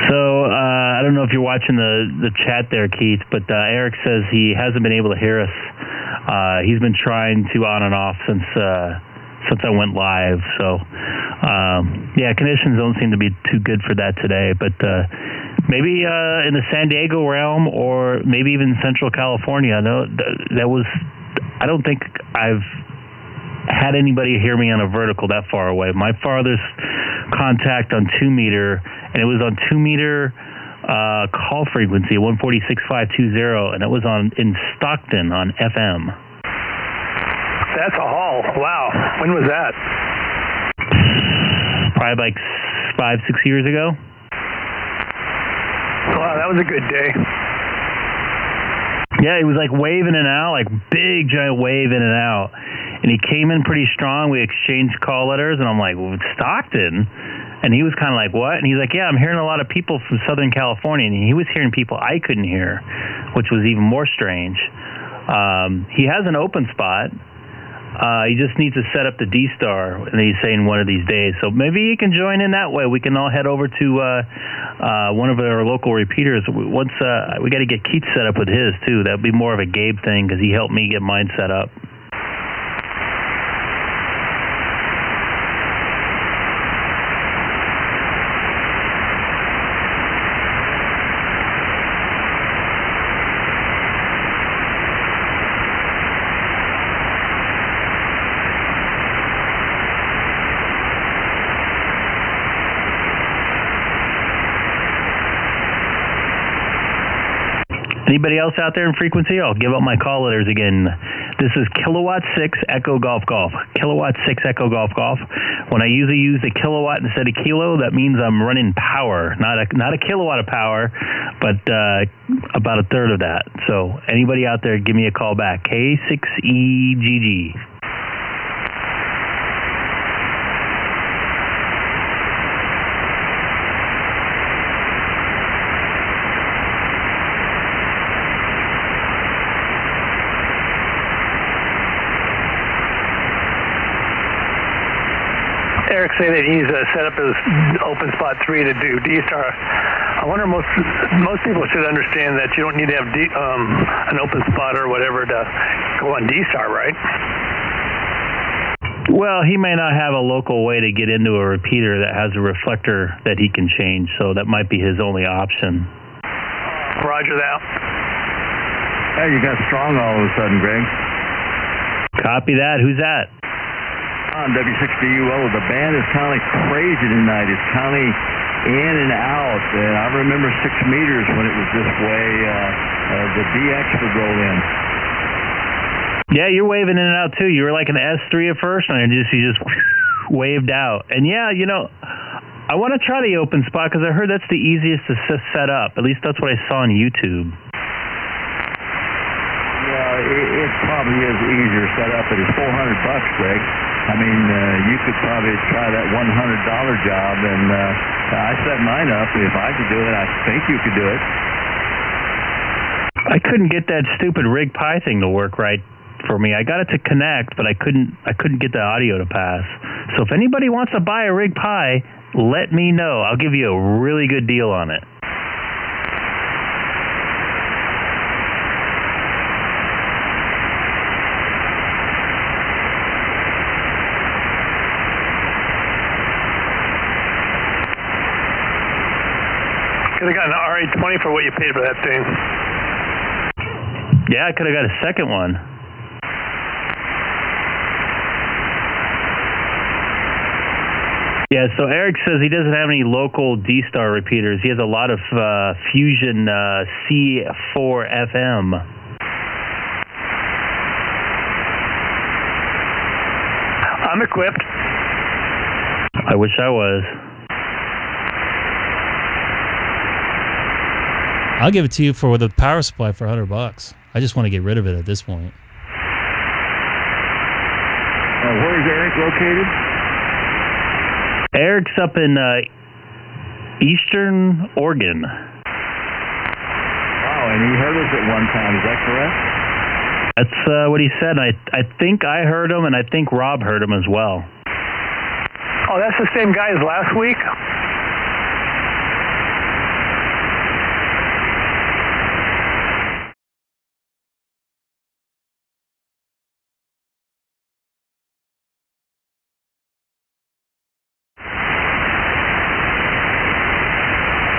So, I don't know if you're watching the chat there, Keith, but Eric says he hasn't been able to hear us. He's been trying to on and off since I went live. So, yeah, conditions don't seem to be too good for that today. But maybe in the San Diego realm, or maybe even Central California. No, I don't think I've had anybody hear me on a vertical that far away. My farthest contact on 2 meter, and it was on 2 meter call frequency, 146.520, and it was in Stockton on FM. That's a haul. Wow. When was that? Probably like 5-6 years ago. Wow, that was a good day. Yeah, he was like waving in and out, like big giant wave in and out. And he came in pretty strong. We exchanged call letters, and I'm like, well, Stockton? And he was kind of like, what? And he's like, yeah, I'm hearing a lot of people from Southern California. And he was hearing people I couldn't hear, which was even more strange. He has an open spot. He just needs to set up the D-Star, and he's saying one of these days. So maybe he can join in that way. We can all head over to one of our local repeaters. Once we got to get Keith set up with his, too. That would be more of a Gabe thing because he helped me get mine set up. Anybody else out there in frequency? I'll give up my call letters again. This is Kilowatt 6 Echo Golf Golf. Kilowatt 6 Echo Golf Golf. When I usually use the kilowatt instead of kilo, that means I'm running power. Not a kilowatt of power, but about a third of that. So anybody out there, give me a call back. K6EGG. Eric saying that he's set up his open spot 3 to do D-Star. I wonder, most people should understand that you don't need to have an open spot or whatever to go on D-Star, right? Well, he may not have a local way to get into a repeater that has a reflector that he can change, so that might be his only option. Roger that. Hey, you got strong all of a sudden, Greg. Copy that. Who's that? On W6BUO, the band is kind of like crazy tonight. It's kind of in and out. I remember 6 meters when it was this way. The DX would roll in. Yeah, you're waving in and out too. You were like an S3 at first, and you just waved out. And yeah, I want to try the open spot because I heard that's the easiest to set up. At least that's what I saw on YouTube. Yeah, it probably is easier set up. It is $400, Greg. I mean, you could probably try that $100 job, and I set mine up. If I could do it, I think you could do it. I couldn't get that stupid Rig Pi thing to work right for me. I got it to connect, but I couldn't get the audio to pass. So if anybody wants to buy a Rig Pi, let me know. I'll give you a really good deal on it. Could have gotten an RA20 for what you paid for that thing. Yeah, I could have got a second one. Yeah, so Eric says he doesn't have any local D-Star repeaters. He has a lot of Fusion C4FM. I'm equipped. I wish I was. I'll give it to you for the power supply for $100. I just want to get rid of it at this point. Where is Eric located? Eric's up in Eastern Oregon. Wow, and he heard us at one time. Is that correct? That's what he said. I think I heard him, and I think Rob heard him as well. Oh, that's the same guy as last week?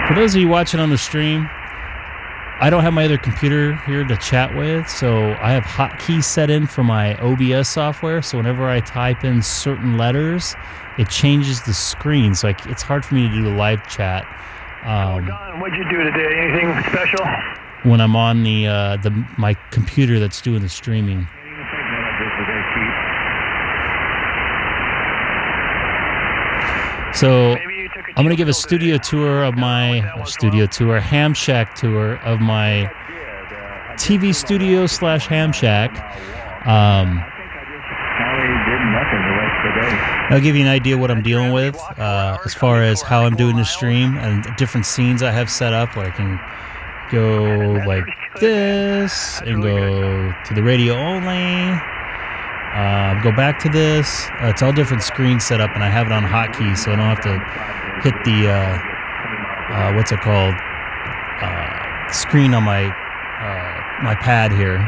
For those of you watching on the stream, I don't have my other computer here to chat with, so I have hotkeys set in for my OBS software, so whenever I type in certain letters, it changes the screen, so it's hard for me to do the live chat. Don, what'd you do today? Anything special? When I'm on my computer that's doing the streaming. So I'm going to give a studio tour of ham shack tour of my TV studio / ham shack. I'll give you an idea what I'm dealing with as far as how I'm doing the stream and different scenes I have set up where I can go like this and go to the radio only. Go back to this. It's all different screens set up, and I have it on hotkeys, so I don't have to hit the what's it called screen on my my pad here.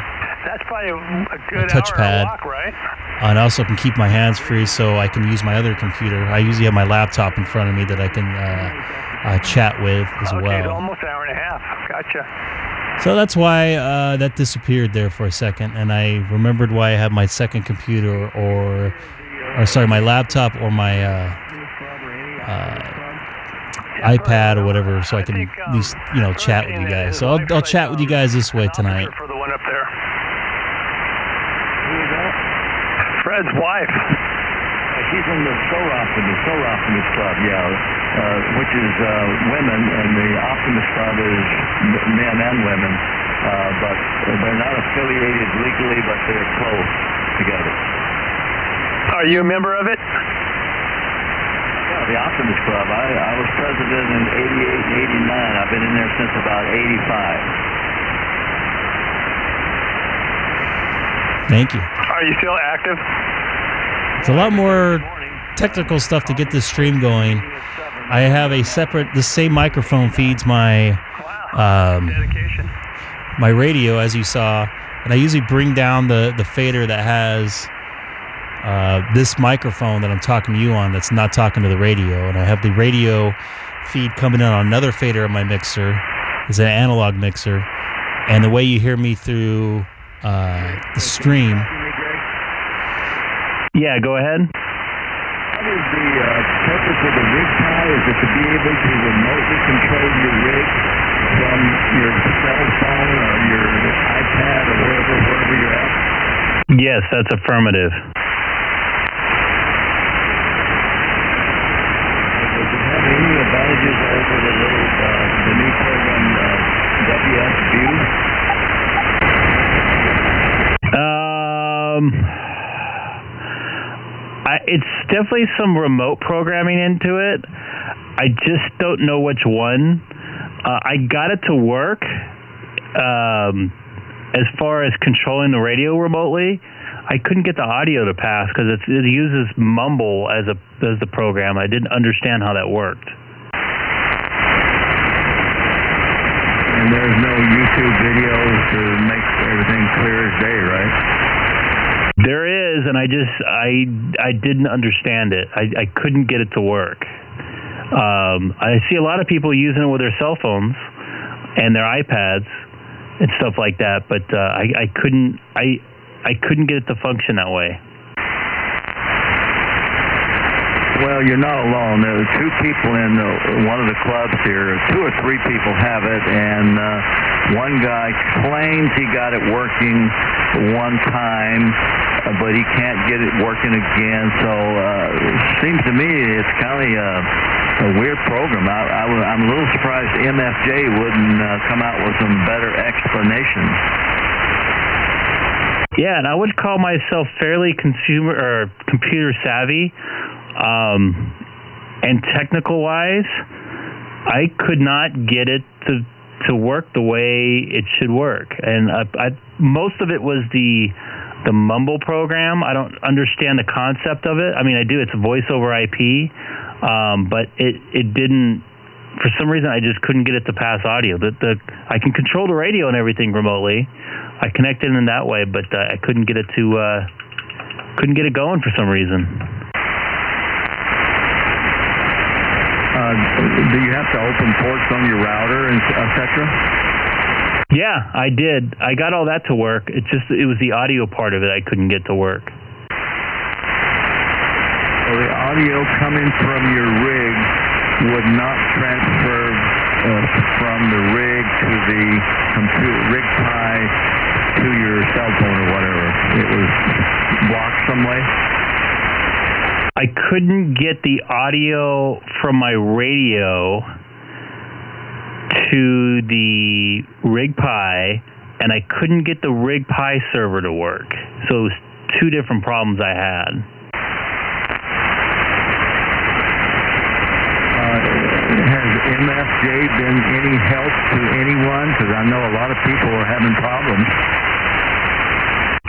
That's probably a good touchpad. hour walk, right? And I also can keep my hands free, so I can use my other computer. I usually have my laptop in front of me that I can chat with as well. Okay, almost an hour and a half. Gotcha. So that's why that disappeared there for a second, and I remembered why I have my second computer, or sorry, my laptop or my iPad or whatever, so I can at least chat with you guys. So I'll chat with you guys this way tonight. For the one up there. Fred's wife. She's in the Solar Optimist Club, which is women, and the Optimist Club is men and women, but they're not affiliated legally, but they're close together. Are you a member of it? Yeah, the Optimist Club. I was president in 88 and 89. I've been in there since about 85. Thank you. Are you still active? It's a lot more technical stuff to get this stream going. I have a separate, the same microphone feeds my my radio, as you saw, and I usually bring down the fader that has this microphone that I'm talking to you on that's not talking to the radio, and I have the radio feed coming in on another fader of my mixer. It's an analog mixer, and the way you hear me through the stream. Yeah, go ahead. What is the purpose of the rig tie? Is it to be able to remotely control your rig from your cell phone or your iPad or wherever you're at? Yes, that's affirmative. Does it have any advantages over the new program WS View? It's definitely some remote programming into it. I just don't know which one. I got it to work as far as controlling the radio remotely. I couldn't get the audio to pass because it uses Mumble as the program. I didn't understand how that worked. And there's no YouTube videos to make everything clear as day, right? There is, and I didn't understand it. I couldn't get it to work. I see a lot of people using it with their cell phones and their iPads and stuff like that, but I couldn't get it to function that way. Well, you're not alone. There are two people in one of the clubs here. Two or three people have it, and one guy claims he got it working one time, but he can't get it working again. So it seems to me it's kind of a weird program. I'm a little surprised MFJ wouldn't come out with some better explanations. Yeah, and I would call myself fairly consumer or computer savvy. And technical wise, I could not get it to work the way it should work. And most of it was the Mumble program. I don't understand the concept of it. I mean, I do. It's voice over IP, but it didn't. For some reason, I just couldn't get it to pass audio. I can control the radio and everything remotely. I connected in that way, but I couldn't get it couldn't get it going for some reason. Do you have to open ports on your router and etc.? Yeah, I did. I got all that to work. It was the audio part of it I couldn't get to work. So the audio coming from your rig would not transfer from the rig to the computer rig tie to your cell phone or whatever. It was blocked some way? I couldn't get the audio from my radio to the RigPi, and I couldn't get the RigPi server to work. So it was two different problems I had. Has MF Jay been any help to anyone? Because I know a lot of people are having problems.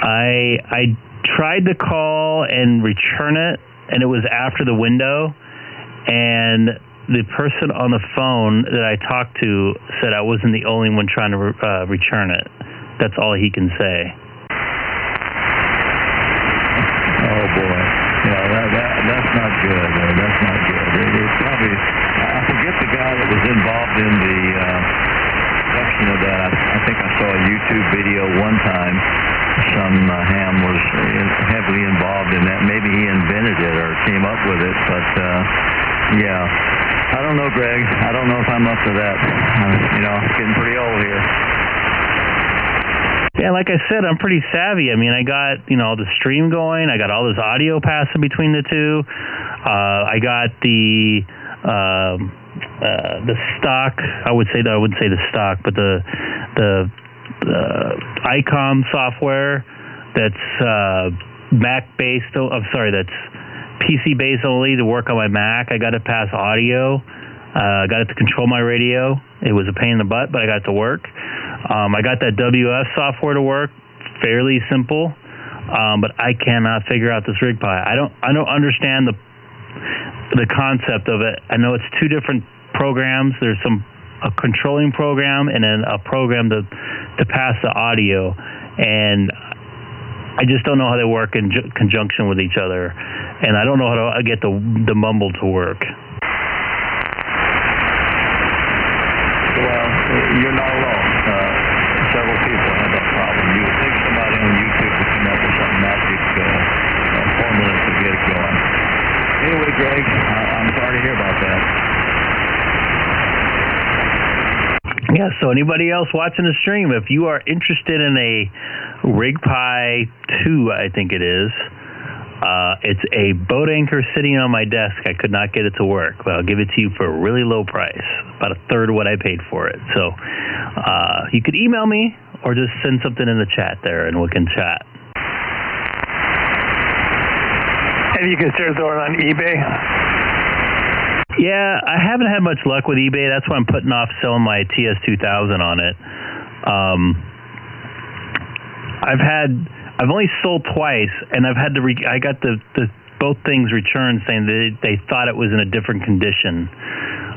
I tried to call and return it, and it was after the window, and the person on the phone that I talked to said I wasn't the only one trying to return it. That's all he can say. Oh boy, yeah, that's not good. That's not good. It's probably, I forget the guy that was involved in the production of that. I think I saw a YouTube video one time. Some ham was heavily involved in that. Maybe he invented it or came up with it, but yeah. I don't know, Greg. I don't know if I'm up to that. It's getting pretty old here. Yeah, like I said, I'm pretty savvy. I mean, I got, the stream going. I got all this audio passing between the two. I got the stock. I wouldn't say the stock, but the Icom software that's Mac-based. That's PC-based only to work on my Mac. I got it past audio. I got it to control my radio. It was a pain in the butt, but I got it to work. I got that WF software to work. Fairly simple, but I cannot figure out this RigPi. I don't understand the concept of it. I know it's two different programs. There's a controlling program and then a program to pass the audio, and I just don't know how they work in conjunction with each other, and I don't know how to get the mumble to work. Well, you're not alone. Several people have that problem. You would think somebody on YouTube would come up with some magic formula to get it going. Anyway, Greg, I'm sorry to hear about that. Yeah, so anybody else watching the stream, if you are interested in a RigPi 2, I think it is, it's a boat anchor sitting on my desk. I could not get it to work, but I'll give it to you for a really low price, about a third of what I paid for it. So you could email me or just send something in the chat there, and we can chat. Have you considered throwing on eBay? Yeah, I haven't had much luck with eBay. That's why I'm putting off selling my TS2000 on it. I've only sold twice, and I've had to. I got the both things returned, saying that they thought it was in a different condition,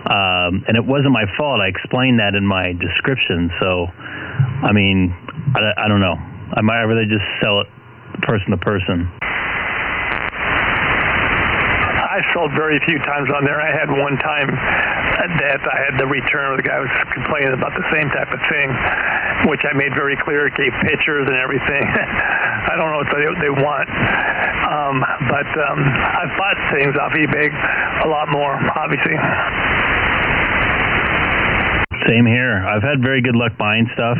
and it wasn't my fault. I explained that in my description. So, I mean, I don't know. I might rather just sell it person to person. I sold very few times on there. I had one time that I had the return. The guy was complaining about the same type of thing, which I made very clear, gave pictures and everything. I don't know what they want. But I've bought things off eBay a lot more, obviously. Same here. I've had very good luck buying stuff.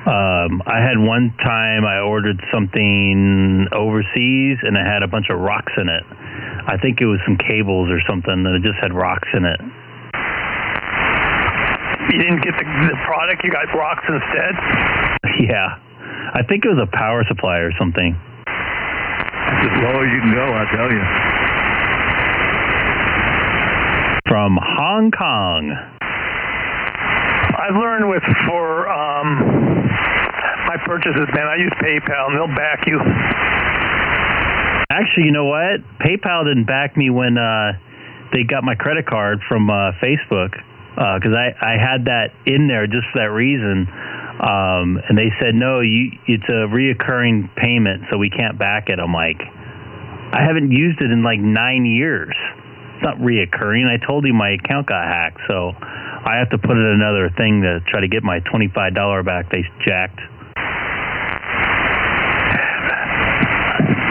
I had one time I ordered something overseas, and it had a bunch of rocks in it. I think it was some cables or something, and it just had rocks in it. You didn't get the product? You got rocks instead? Yeah. I think it was a power supply or something. That's as low as you can go, I tell you. From Hong Kong. I've learned for my purchases, man, I use PayPal, and they'll back you. Actually, you know what? PayPal didn't back me when they got my credit card from Facebook, because I had that in there just for that reason. And they said, no, it's a reoccurring payment, so we can't back it. I'm like, I haven't used it in like 9 years. It's not reoccurring. I told you my account got hacked, so I have to put in another thing to try to get my $25 back. They jacked.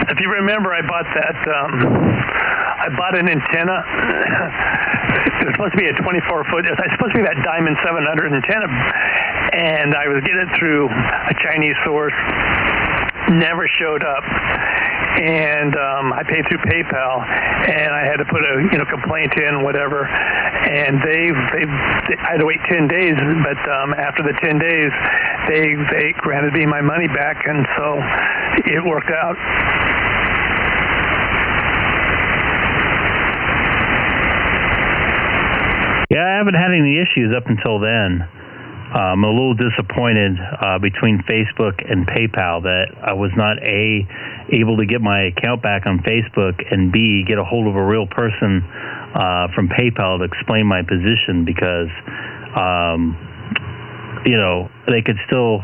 If you remember, I bought that. I bought an antenna. It was supposed to be a 24-foot. It was supposed to be that Diamond 700 antenna, and I was getting it through a Chinese source. Never showed up, and I paid through PayPal, and I had to put a complaint in, whatever. And I had to wait 10 days, but after the 10 days, they granted me my money back, and so it worked out. Yeah, I haven't had any issues up until then. I'm a little disappointed between Facebook and PayPal that I was not able to get my account back on Facebook, and B, get a hold of a real person from PayPal to explain my position, because they could still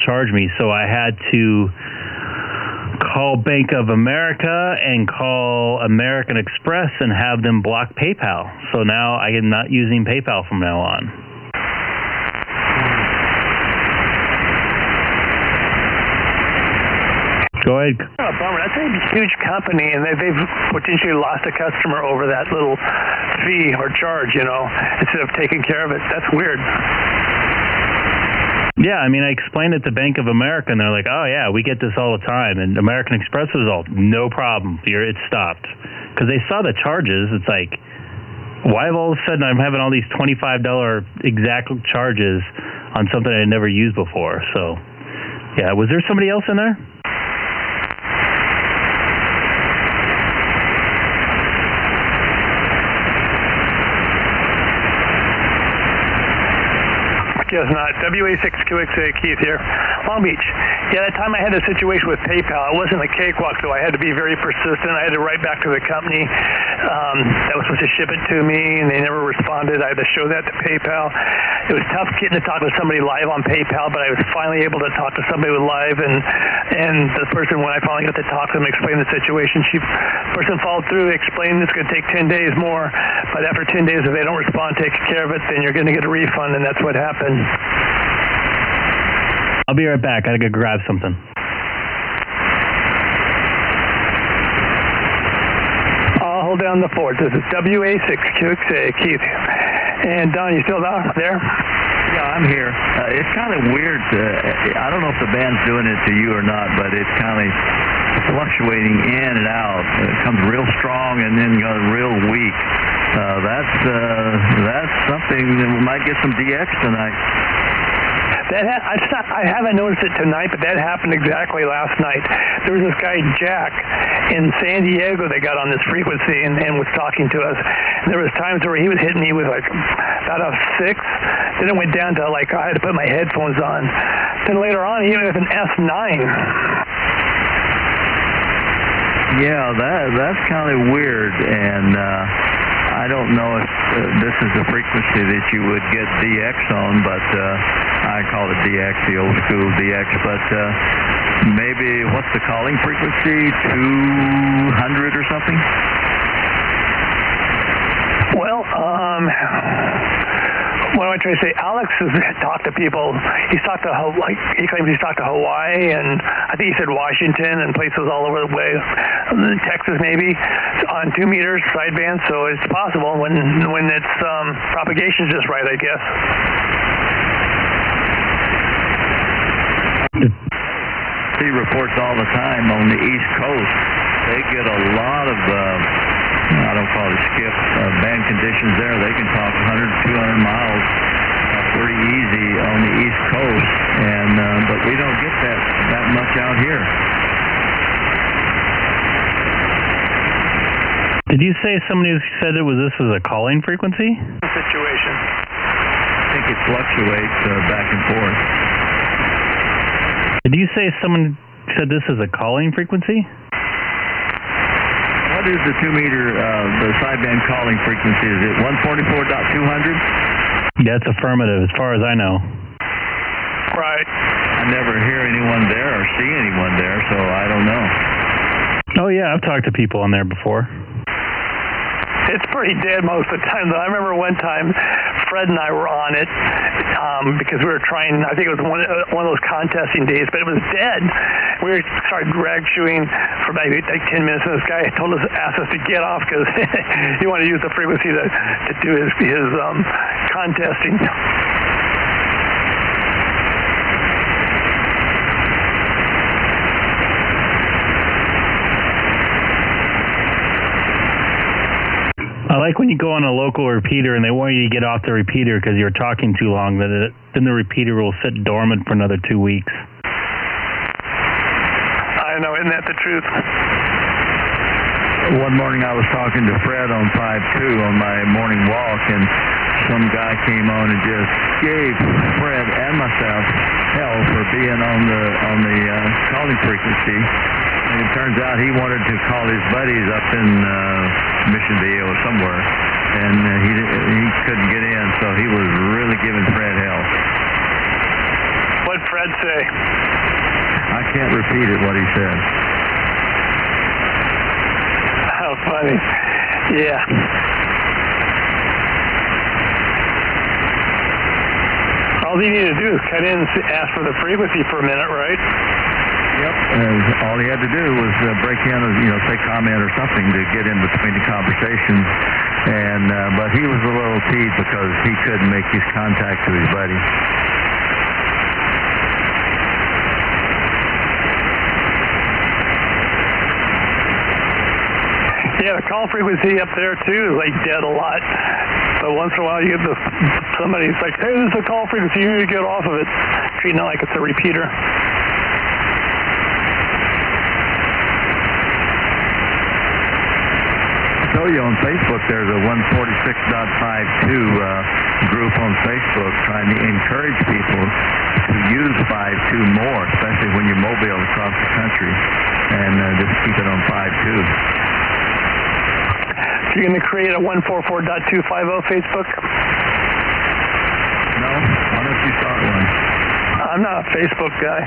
charge me. So I had to call Bank of America and call American Express and have them block PayPal. So now I am not using PayPal from now on. Go ahead. Oh, bummer. That's a huge company, and they've potentially lost a customer over that little fee or charge, instead of taking care of it. That's weird. Yeah, I mean, I explained it to Bank of America, and they're like, oh, yeah, we get this all the time. And American Express was all, no problem. It stopped. Because they saw the charges. It's like, why all of a sudden I'm having all these $25 exact charges on something I never used before? So, yeah, was there somebody else in there? Yes, not. WA6QXA, Keith here. Long Beach. Yeah, that time I had a situation with PayPal. It wasn't a cakewalk, though. I had to be very persistent. I had to write back to the company that was supposed to ship it to me, and they never responded. I had to show that to PayPal. It was tough getting to talk to somebody live on PayPal, but I was finally able to talk to somebody live, and the person, when I finally got to talk to them, explain the situation, the person followed through, explained it's going to take 10 days more, but after 10 days, if they don't respond, take care of it, then you're going to get a refund, and that's what happened. I'll be right back. I gotta go grab something. I'll hold down the fort. This is WA6QXA, Keith. And Don, you still there? Yeah, I'm here. It's kind of weird. I don't know if the band's doing it to you or not, but it's kind of fluctuating in and out. It comes real strong and then goes real weak. That's something that we might get some DX tonight. I haven't noticed it tonight, but that happened exactly last night. There was this guy, Jack, in San Diego that got on this frequency and was talking to us. And there was times where he was hitting me with like about a 6. Then it went down to like I had to put my headphones on. Then later on, he hit with an S9. Yeah, that's kind of weird, and I don't know if this is the frequency that you would get DX on, but I call it DX, the old school DX, but maybe, what's the calling frequency, 200 or something? Well, what am I trying to say? Alex has talked to people. He's talked to he claims he's talked to Hawaii, and I think he said Washington and places all over the way, Texas maybe, on 2 meters sideband. So it's possible when it's propagation's just right, I guess. He reports all the time on the East Coast. They get a lot of I don't call it skip, band conditions there. They can talk 100, 200 miles pretty easy on the East Coast, and but we don't get that much out here. Did you say somebody said this was a calling frequency? Situation. I think it fluctuates back and forth. Did you say someone said this is a calling frequency? What is the 2 meter, the sideband calling frequency? Is it 144.200? Yeah, it's affirmative, as far as I know. Right. I never hear anyone there or see anyone there, so I don't know. Oh, yeah, I've talked to people on there before. It's pretty dead most of the time, though. I remember one time Fred and I were on it because we were trying, I think it was one of those contesting days, but it was dead. We started drag shoeing for about like 10 minutes, and this guy asked us to get off because he wanted to use the frequency to do his contesting. I like when you go on a local repeater and they want you to get off the repeater because you're talking too long, then the repeater will sit dormant for another 2 weeks. I know, isn't that the truth? one morning I was talking to Fred on 5-2 on my morning walk, and some guy came on and just gave Fred and myself hell for being on the calling frequency. And it turns out he wanted to call his buddies up in Mission Viejo or somewhere, and he couldn't get in, so he was really giving Fred hell. What'd Fred say? I can't repeat it, what he said. How funny. Yeah. All you need to do is cut in and ask for the frequency for a minute, right? Yep. All he had to do was break in, say comment or something to get in between the conversation. But he was a little teased because he couldn't make his contact to his buddy. Yeah, the call frequency up there too is like dead a lot. But once in a while you get somebody's like, hey, this is a call frequency, you need to get off of it, treating it like it's a repeater. I told you on Facebook there's a 146.52 group on Facebook trying to encourage people to use 5.2 more, especially when you're mobile across the country, and just keep it on 5.2. So you're going to create a 144.250 Facebook? No, why don't you start one? I'm not a Facebook guy.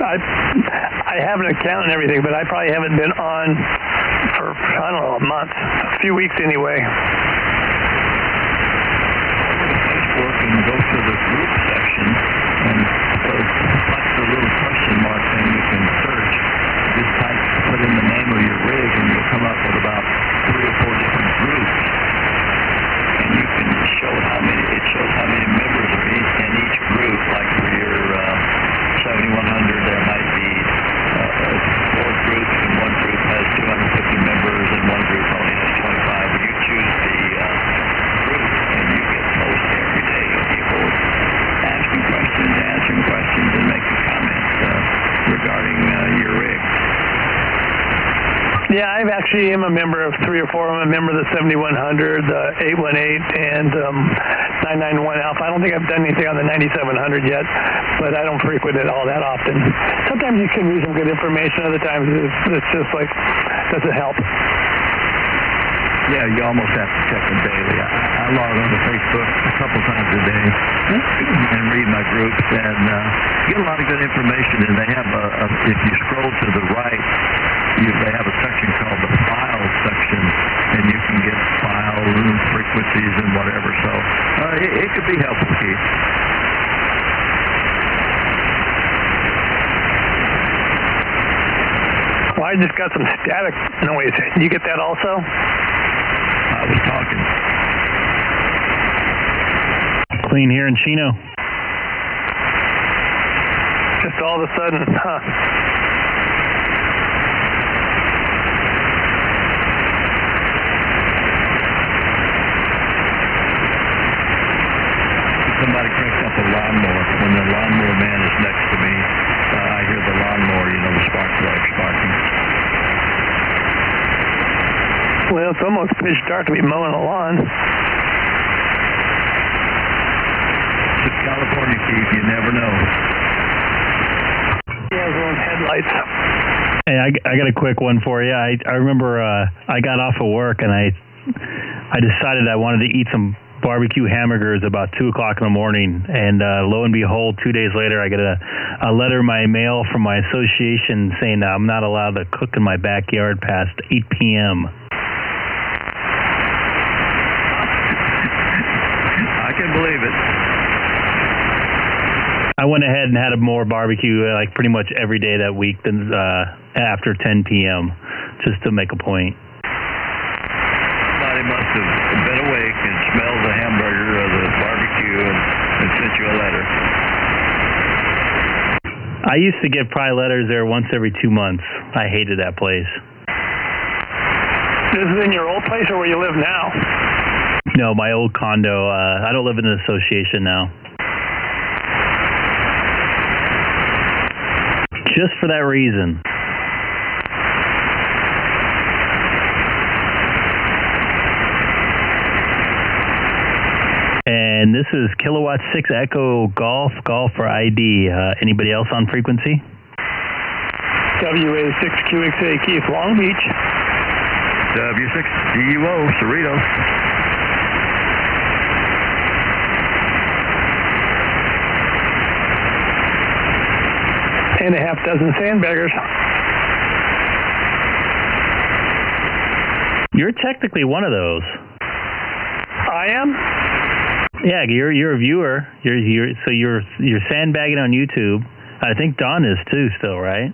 I have an account and everything, but I probably haven't been on for, I don't know, a month, a few weeks anyway. Facebook and go to the group section, and touch the little question mark thing you can search. Just put in the name of your rig, and you'll come up with about 3 or 4 different groups. And you can show how many members are in each group. Like for your 7100, there might be 4 groups, and one group has 250 members, and one group only has 25. You choose the group, and you get posts every day of people asking questions, answering questions, and making comments regarding your rig. Yeah, I actually am a member of 3 or 4. I'm a member of the 7100, the 818, and 991 Alpha. I don't think I've done anything on the 9700 yet, but I don't frequent it all that often. Sometimes you can read some good information. Other times it's just like, doesn't help. Yeah, you almost have to check them daily. I log on to Facebook a couple times a day and read my groups, and get a lot of good information. And they have if you scroll to the right, they have a section called the Files section, and you can get files and frequencies and whatever. So it could be helpful, Keith. Well, I just got some static noise. Did you get that also? I was talking. Clean here in Chino. Just all of a sudden, huh? Somebody cranks up a lawnmower. When the lawnmower man is next to me, I hear the lawnmower, the spark plug sparking. Well, it's almost pitch dark to be mowing a lawn. It's California, Keith. You never know. He has his own headlights. Hey, I got a quick one for you. I remember I got off of work and I decided I wanted to eat some barbecue hamburgers about 2 o'clock in the morning, and lo and behold, 2 days later, I get a letter in my mail from my association saying that I'm not allowed to cook in my backyard past 8 p.m. I can believe it. I went ahead and had more barbecue like pretty much every day that week than after 10 p.m. just to make a point. Somebody must have been awake and smelled the hamburger or the barbecue and sent you a letter. I used to get probably letters there once every 2 months. I hated that place. This is in your old place or where you live now? No, my old condo. I don't live in an association now. just for that reason. And this is Kilowatt 6 Echo Golf for ID. Anybody else on frequency? WA6QXA Keith, Long Beach. W6GUO, Cerritos. And a half dozen sandbaggers. You're technically one of those. I am? Yeah, you're a viewer. So you're sandbagging on YouTube. I think Don is too still, right?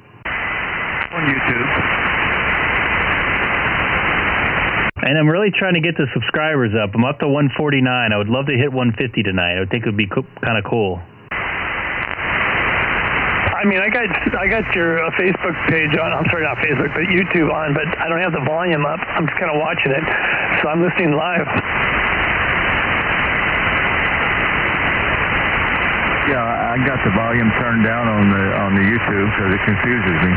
On YouTube. And I'm really trying to get the subscribers up. I'm up to 149. I would love to hit 150 tonight. I would think it would be kind of cool. I mean, I got your Facebook page on. I'm sorry, not Facebook, but YouTube on. But I don't have the volume up. I'm just kind of watching it, so I'm listening live. Yeah, I got the volume turned down on the YouTube because it confuses me.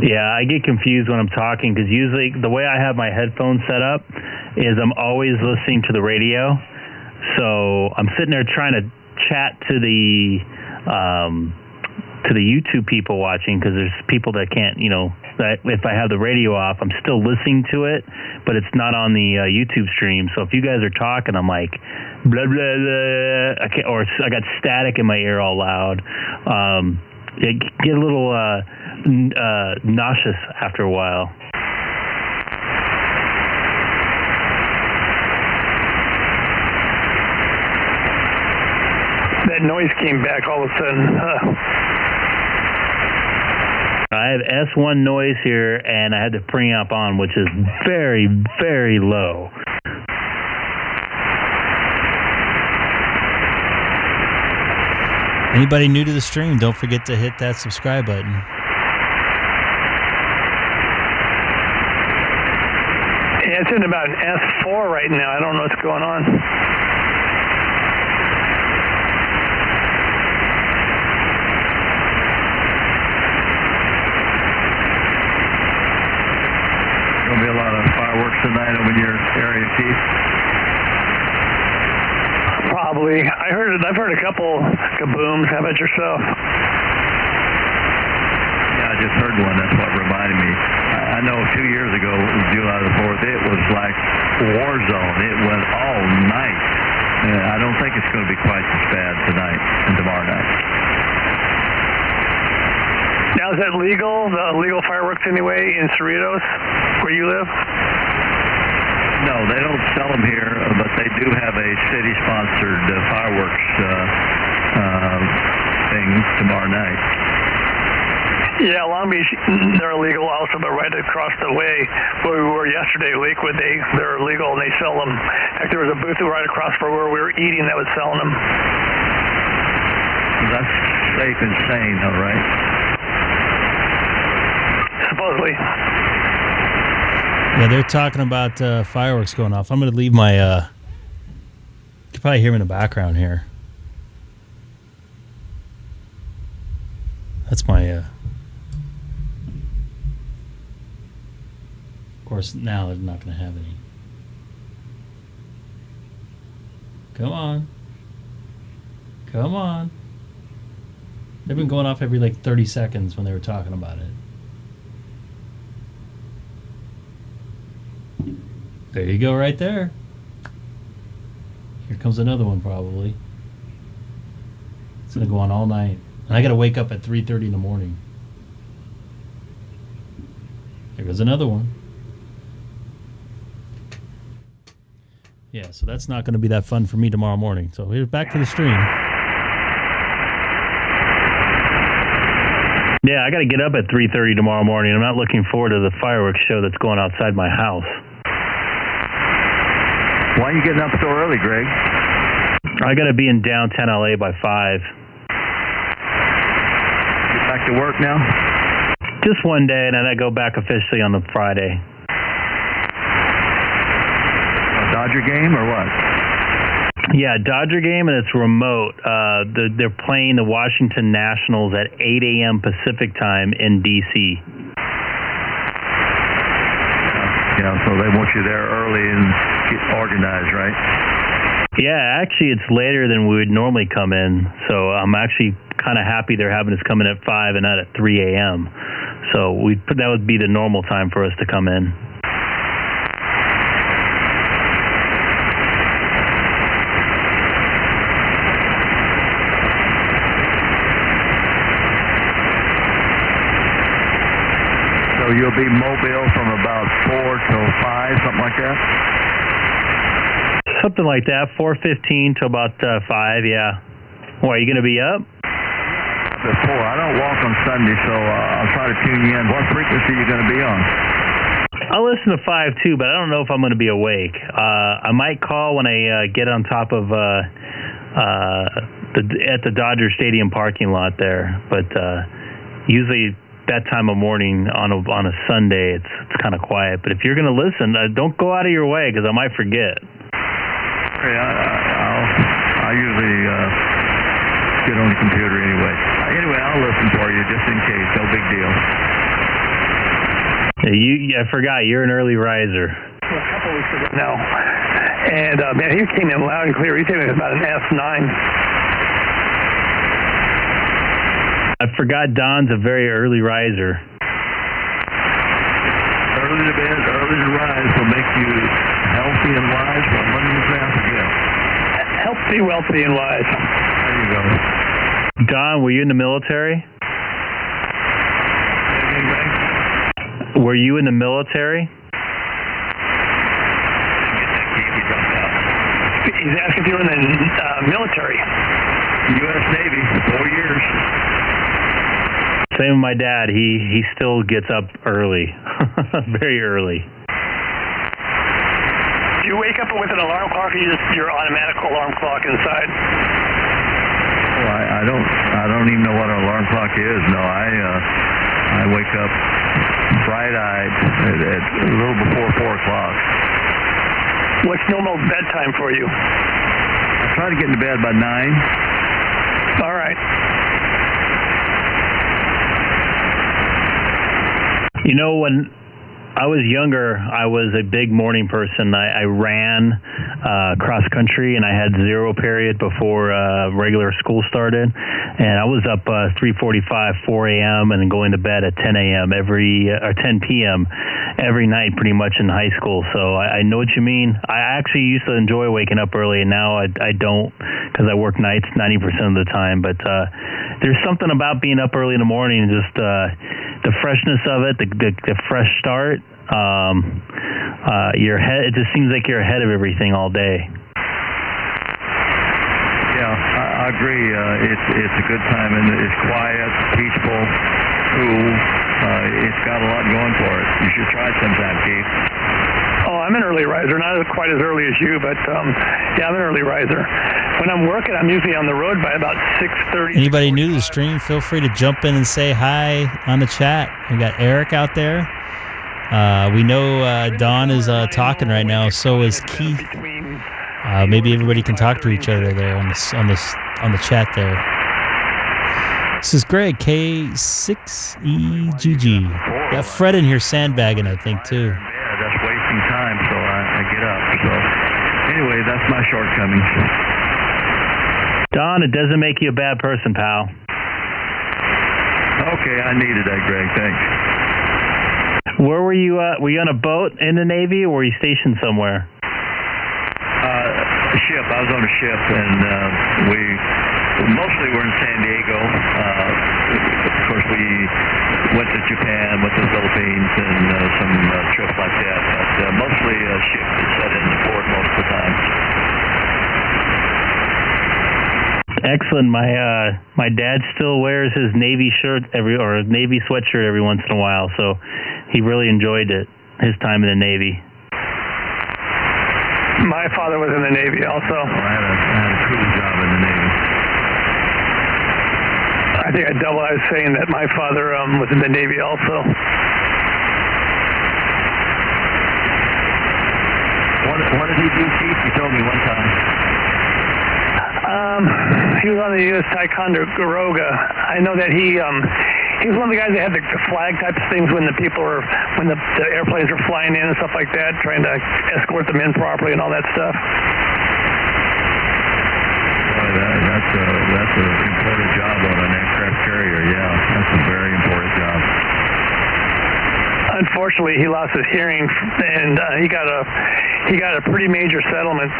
Yeah, I get confused when I'm talking because usually the way I have my headphones set up is I'm always listening to the radio. So I'm sitting there trying to chat to the YouTube people watching because there's people that can't, that if I have the radio off, I'm still listening to it, but it's not on the YouTube stream. So if you guys are talking, I'm like, blah, blah, blah, I got static in my ear all loud. It get a little nauseous after a while. That noise came back all of a sudden. I have S1 noise here, and I had the preamp on, which is very, very low. Anybody new to the stream, don't forget to hit that subscribe button. Yeah, it's in about an S4 right now. I don't know what's going on. Going to be a lot of fireworks tonight over in your area, Keith. Probably. I've heard a couple kabooms. How about yourself? Yeah, I just heard one. That's what reminded me. I know 2 years ago, July the 4th, it was like war zone. It went all night. I don't think it's going to be quite as bad tonight and tomorrow night. Now, is that legal? The legal fireworks anyway in Cerritos, where you live? No, they don't sell them here, but they do have a city-sponsored fireworks thing tomorrow night. Yeah, Long Beach, they're illegal also, but right across the way where we were yesterday, Lakewood, they're illegal and they sell them. In fact, there was a booth right across from where we were eating that was selling them. That's safe and sane, all right? Supposedly. Yeah, they're talking about fireworks going off. I'm going to leave my... you can probably hear me in the background here. That's my... Of course, now they're not going to have any. Come on. Come on. They've been going off every 30 seconds when they were talking about it. There you go, right there. Here comes another one, probably. It's going to go on all night. And I got to wake up at 3:30 in the morning. Here goes another one. Yeah, so that's not going to be that fun for me tomorrow morning. So here's back to the stream. Yeah, I got to get up at 3:30 tomorrow morning. I'm not looking forward to the fireworks show that's going outside my house. Why are you getting up so early, Greg? I got to be in downtown LA by 5. Get back to work now? Just one day, and then I go back officially on the Friday. A Dodger game or what? Yeah, Dodger game, and it's remote. They're playing the Washington Nationals at 8 a.m. Pacific time in D.C. Yeah, so they want you there early and get organized, right? Yeah, actually, it's later than we would normally come in, so I'm actually kind of happy they're having us come in at 5 and not at 3 a.m. So that would be the normal time for us to come in. So you'll be mobile from about 4 till 5, something like that? Something like that, 4:15 to about 5, yeah. Well, are you going to be up? Before. I don't walk on Sunday, so I'll try to tune you in. What frequency are you going to be on? I'll listen to 5 too, but I don't know if I'm going to be awake. I might call when I get on top of at the Dodger Stadium parking lot there. But usually that time of morning on a Sunday, it's kind of quiet. But if you're going to listen, don't go out of your way because I might forget. Okay, I usually get on the computer anyway. Anyway, I'll listen for you just in case. No big deal. I forgot, you're an early riser. A couple weeks ago now. And, man, he came in loud and clear. He came in about an S9. I forgot Don's a very early riser. Early to bed, early to rise will make you healthy and wise. What money was that? Forget. Healthy, wealthy, and wise. There you go. Don, were you in the military? Were you in the military? He's asking if you were in the military. U.S. Navy, 4 years. Same with my dad. He still gets up early, very early. Do you wake up with an alarm clock, or your automatic alarm clock inside? Oh, I don't even know what an alarm clock is. No, I wake up bright-eyed at a little before 4 o'clock. What's normal bedtime for you? I try to get into bed by 9. All right. You know, when I was younger, I was a big morning person. I ran cross country, and I had 0 period before regular school started. And I was up 3:45, 4 a.m. and then going to bed at 10 a.m. or 10 p.m. every night, pretty much in high school. So I know what you mean. I actually used to enjoy waking up early, and now I don't because I work nights 90% of the time. But there's something about being up early in the morning, just the freshness of it, the fresh start. Your head, it just seems like you're ahead of everything all day. Yeah, I agree. It's a good time, and it's quiet, peaceful, cool. It's got a lot going for it. You should try it sometime, Keith. Oh, I'm an early riser. Not quite as early as you, but yeah, I'm an early riser. When I'm working, I'm usually on the road by about 6:30. Anybody new to the stream, feel free to jump in and say hi on the chat. We got Eric out there. We know Don is talking right now. So is Keith. Maybe everybody can talk to each other there on the chat there. This is Greg, K6EGG. Got Fred in here sandbagging, I think, too. Yeah, that's wasting time, so I get up. So anyway, that's my shortcomings. Don, it doesn't make you a bad person, pal. Okay, I needed that, Greg. Thanks. Where were you? Were you on a boat in the Navy, or were you stationed somewhere? A ship. I was on a ship, and we mostly were in San Diego. Of course, we went to Japan, went to the Philippines, and some trips like that. But mostly a ship that set in the port most of the time. Excellent. My dad still wears his Navy shirt or Navy sweatshirt every once in a while, so he really enjoyed it, his time in the Navy. My father was in the Navy also. I had a cool job in the Navy. I think I was saying that my father was in the Navy also. What did he do, Keith? You told me one time. He was on the U.S. Ticonderoga. I know that he was one of the guys that had the flag type of things when the airplanes were flying in and stuff like that, trying to escort them in properly and all that stuff. That's an important job on an aircraft carrier. Yeah, that's a very important job. Unfortunately, he lost his hearing, and he got a pretty major settlement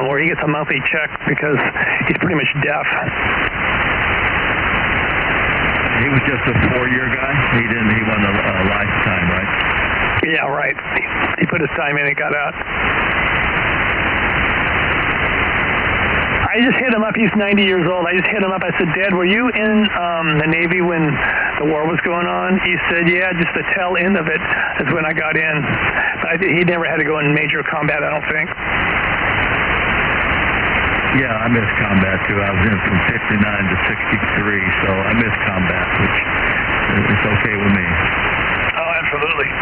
where he gets a monthly check because he's pretty much deaf. He was just a 4-year guy. He won a lifetime, right? Yeah, right. He put his time in and got out. I just hit him up. He's 90 years old. I just hit him up. I said, Dad, were you in the Navy when the war was going on? He said, yeah, just the tail end of it is when I got in. But he never had to go in major combat, I don't think. Yeah, I missed combat too. I was in from 59 to 63, so I missed combat, which is okay with me. Oh, absolutely.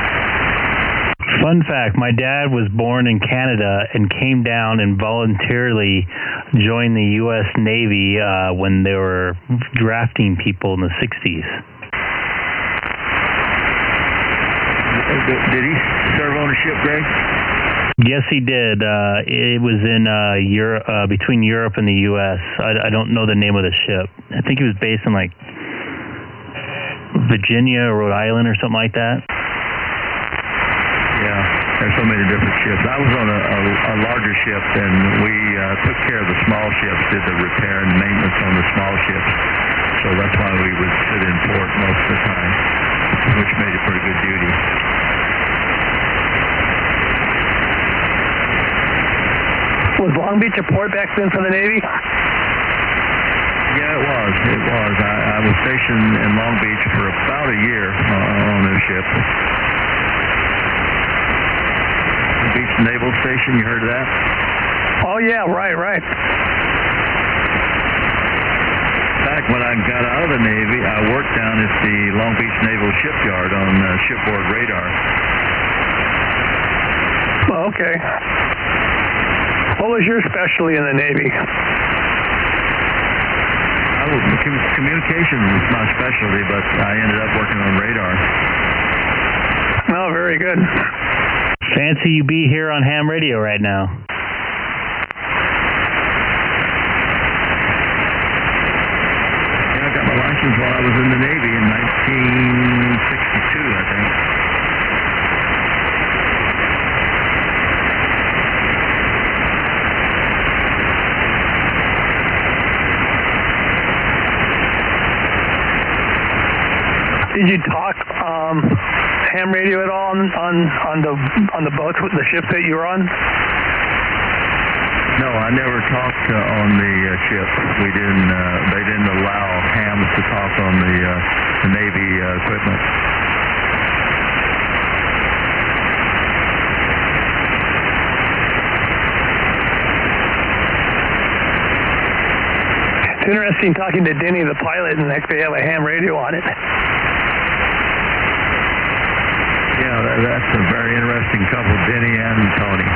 Fun fact, my dad was born in Canada and came down and voluntarily joined the U.S. Navy when they were drafting people in the 60s. Did he serve on a ship, Greg? Yes, he did. It was in Europe, between Europe and the U.S. I don't know the name of the ship. I think he was based in like Virginia or Rhode Island or something like that. Yeah, there's so many different ships. I was on a larger ship, and we took care of the small ships, did the repair and maintenance on the small ships. So that's why we would sit in port most of the time, which made it pretty good duty. Was Long Beach a port back then for the Navy? Yeah, it was. I was stationed in Long Beach for about a year on this ship. Beach Naval Station, you heard of that? Oh, yeah, right. In fact, when I got out of the Navy, I worked down at the Long Beach Naval Shipyard on shipboard radar. Oh, okay. What was your specialty in the Navy? Communication was my specialty, but I ended up working on radar. Oh, very good. Fancy you be here on ham radio right now. Yeah, I got my license while I was in the Navy in 1962, I think. Did you talk ham radio at all on the boats, the ships that you were on? No, I never talked on the ship. We didn't. They didn't allow hams to talk on the Navy equipment. It's interesting talking to Denny, the pilot, and actually have a ham radio on it. Yeah, that's a very interesting couple, Denny and Tony.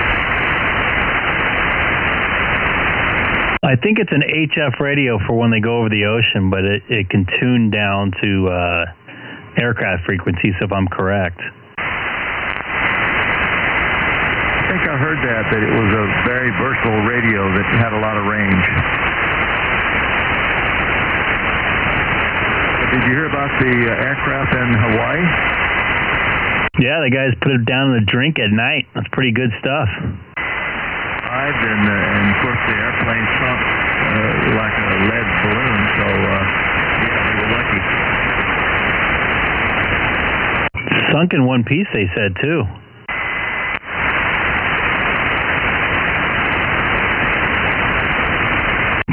I think it's an HF radio for when they go over the ocean, but it can tune down to aircraft frequencies, if I'm correct. I think I heard that it was a very versatile radio that had a lot of range. Did you hear about the aircraft in Hawaii? Yeah, the guys put it down in a drink at night. That's pretty good stuff. And of course the airplane sunk like a lead balloon, so yeah, they were lucky. Sunk in one piece, they said, too.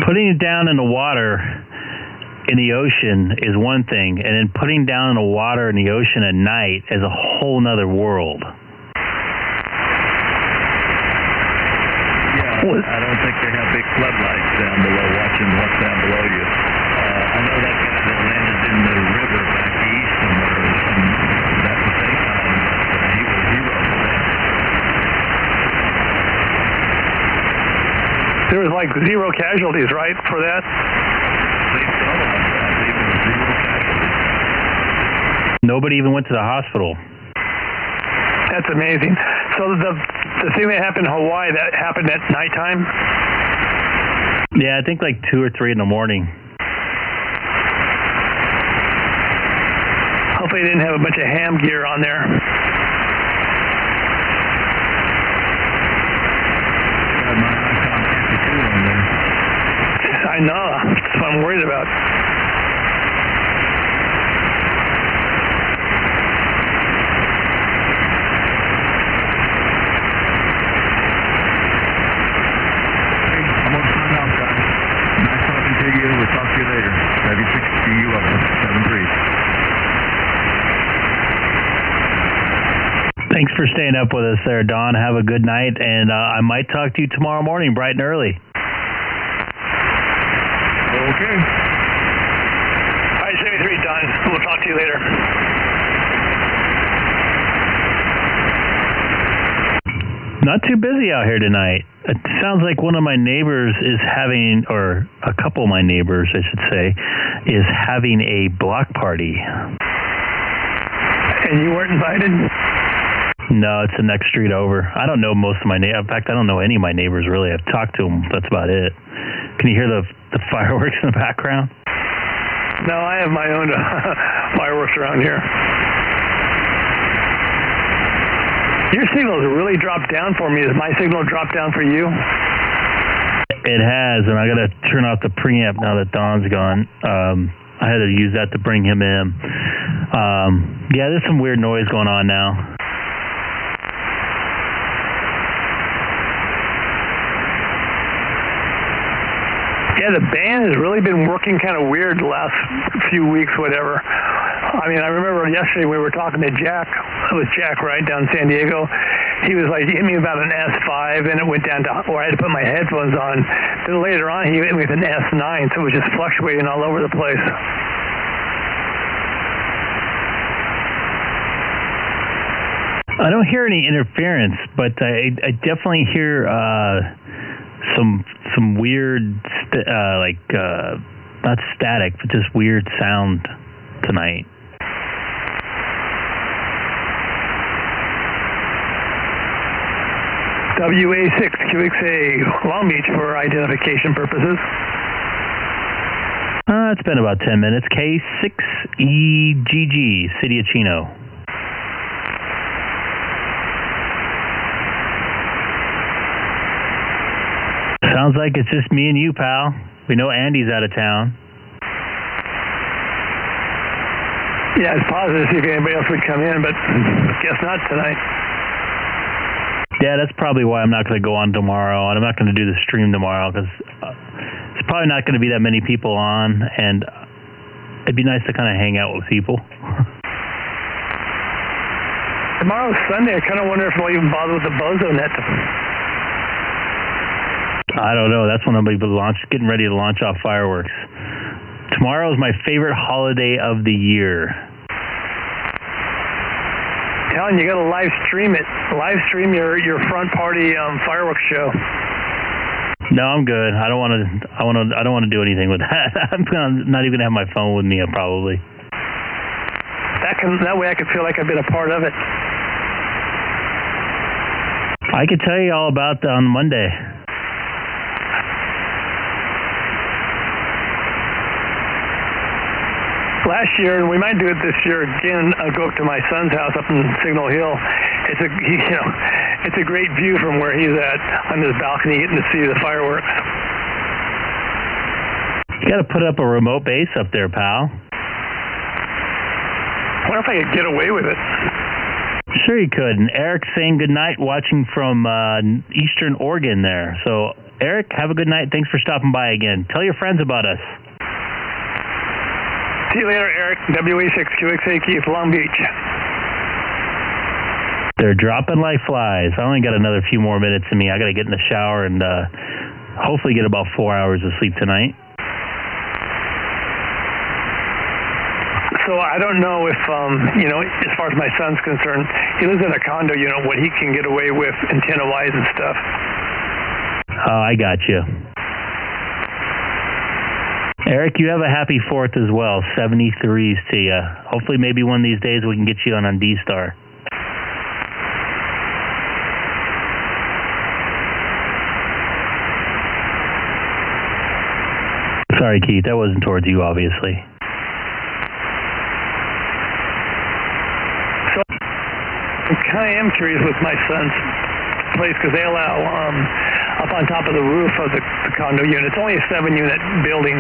Putting it down in the water in the ocean is one thing, and then putting down in the water in the ocean at night is a whole nother world. Yeah, I don't think they have big floodlights down below watching what's down below you. I know that guy that landed in the river back east somewhere or something at the same time. He was a hero for that. There was like 0 casualties, right, for that? Nobody even went to the hospital. That's amazing. So the thing that happened in Hawaii, that happened at nighttime? Yeah, I think like 2 or 3 in the morning. Hopefully they didn't have a bunch of ham gear on there. I know. That's what I'm worried about. I'm going to sign off, guys. Nice talking to you. We'll talk to you later. K6EGG 73. Thanks for staying up with us there, Don. Have a good night, and I might talk to you tomorrow morning, bright and early. Okay. All right, 73, Don. We'll talk to you later. Not too busy out here tonight. It sounds like one of my neighbors is having, or a couple of my neighbors, I should say, is having a block party. And you weren't invited? No, it's the next street over. I don't know most of my neighbors. In fact, I don't know any of my neighbors, really. I've talked to them. That's about it. Can you hear the fireworks in the background? No, I have my own fireworks around here. Your signal has really dropped down for me. Has my signal dropped down for you? It has, and I got to turn off the preamp now that Don's gone. I had to use that to bring him in. Yeah, there's some weird noise going on now. Yeah, the band has really been working kind of weird the last few weeks, whatever. I mean, I remember yesterday we were talking to Jack. It was Jack, right, down in San Diego. He was like, he hit me about an S5, and it went down to where I had to put my headphones on. Then later on, he hit me with an S9, so it was just fluctuating all over the place. I don't hear any interference, but I definitely hear some weird, not static, but just weird sound tonight. WA6QXA Long Beach for identification purposes. It's been about 10 minutes. K6EGG, City of Chino. Sounds like it's just me and you, pal. We know Andy's out of town. Yeah, it's positive to see if anybody else would come in, but guess not tonight. Yeah, that's probably why I'm not going to go on tomorrow, and I'm not going to do the stream tomorrow, because it's probably not going to be that many people on, and it'd be nice to kind of hang out with people. Tomorrow's Sunday. I kind of wonder if we'll even bother with the Bozo net. I don't know. That's when I'll be getting ready to launch off fireworks. Tomorrow is my favorite holiday of the year. Telling you got to live stream it. Live stream your front party fireworks show. No, I'm good. I don't want to do anything with that. I'm not even gonna have my phone with me probably. That way I could feel like I've been a part of it. I could tell you all about that on Monday. Last year, and we might do it this year again. I'll go up to my son's house up in Signal Hill. It's a great view from where he's at on his balcony, getting to see the fireworks. You got to put up a remote base up there, pal. I wonder if I could get away with it. Sure you could. And Eric's saying good night, watching from Eastern Oregon there. So, Eric, have a good night. Thanks for stopping by again. Tell your friends about us. See you later, Eric. WA6QXA Keith, Long Beach. They're dropping like flies. I only got another few more minutes in me. I got to get in the shower and hopefully get about 4 hours of sleep tonight. So I don't know if, as far as my son's concerned, he lives in a condo, what he can get away with antenna-wise and stuff. Oh, I got you. Eric, you have a happy 4th as well. 73s to you. Hopefully maybe one of these days we can get you on D-Star. Sorry, Keith, that wasn't towards you, obviously. So, I kind of am curious with my son's place because they allow up on top of the roof of the condo unit. It's only a 7-unit building,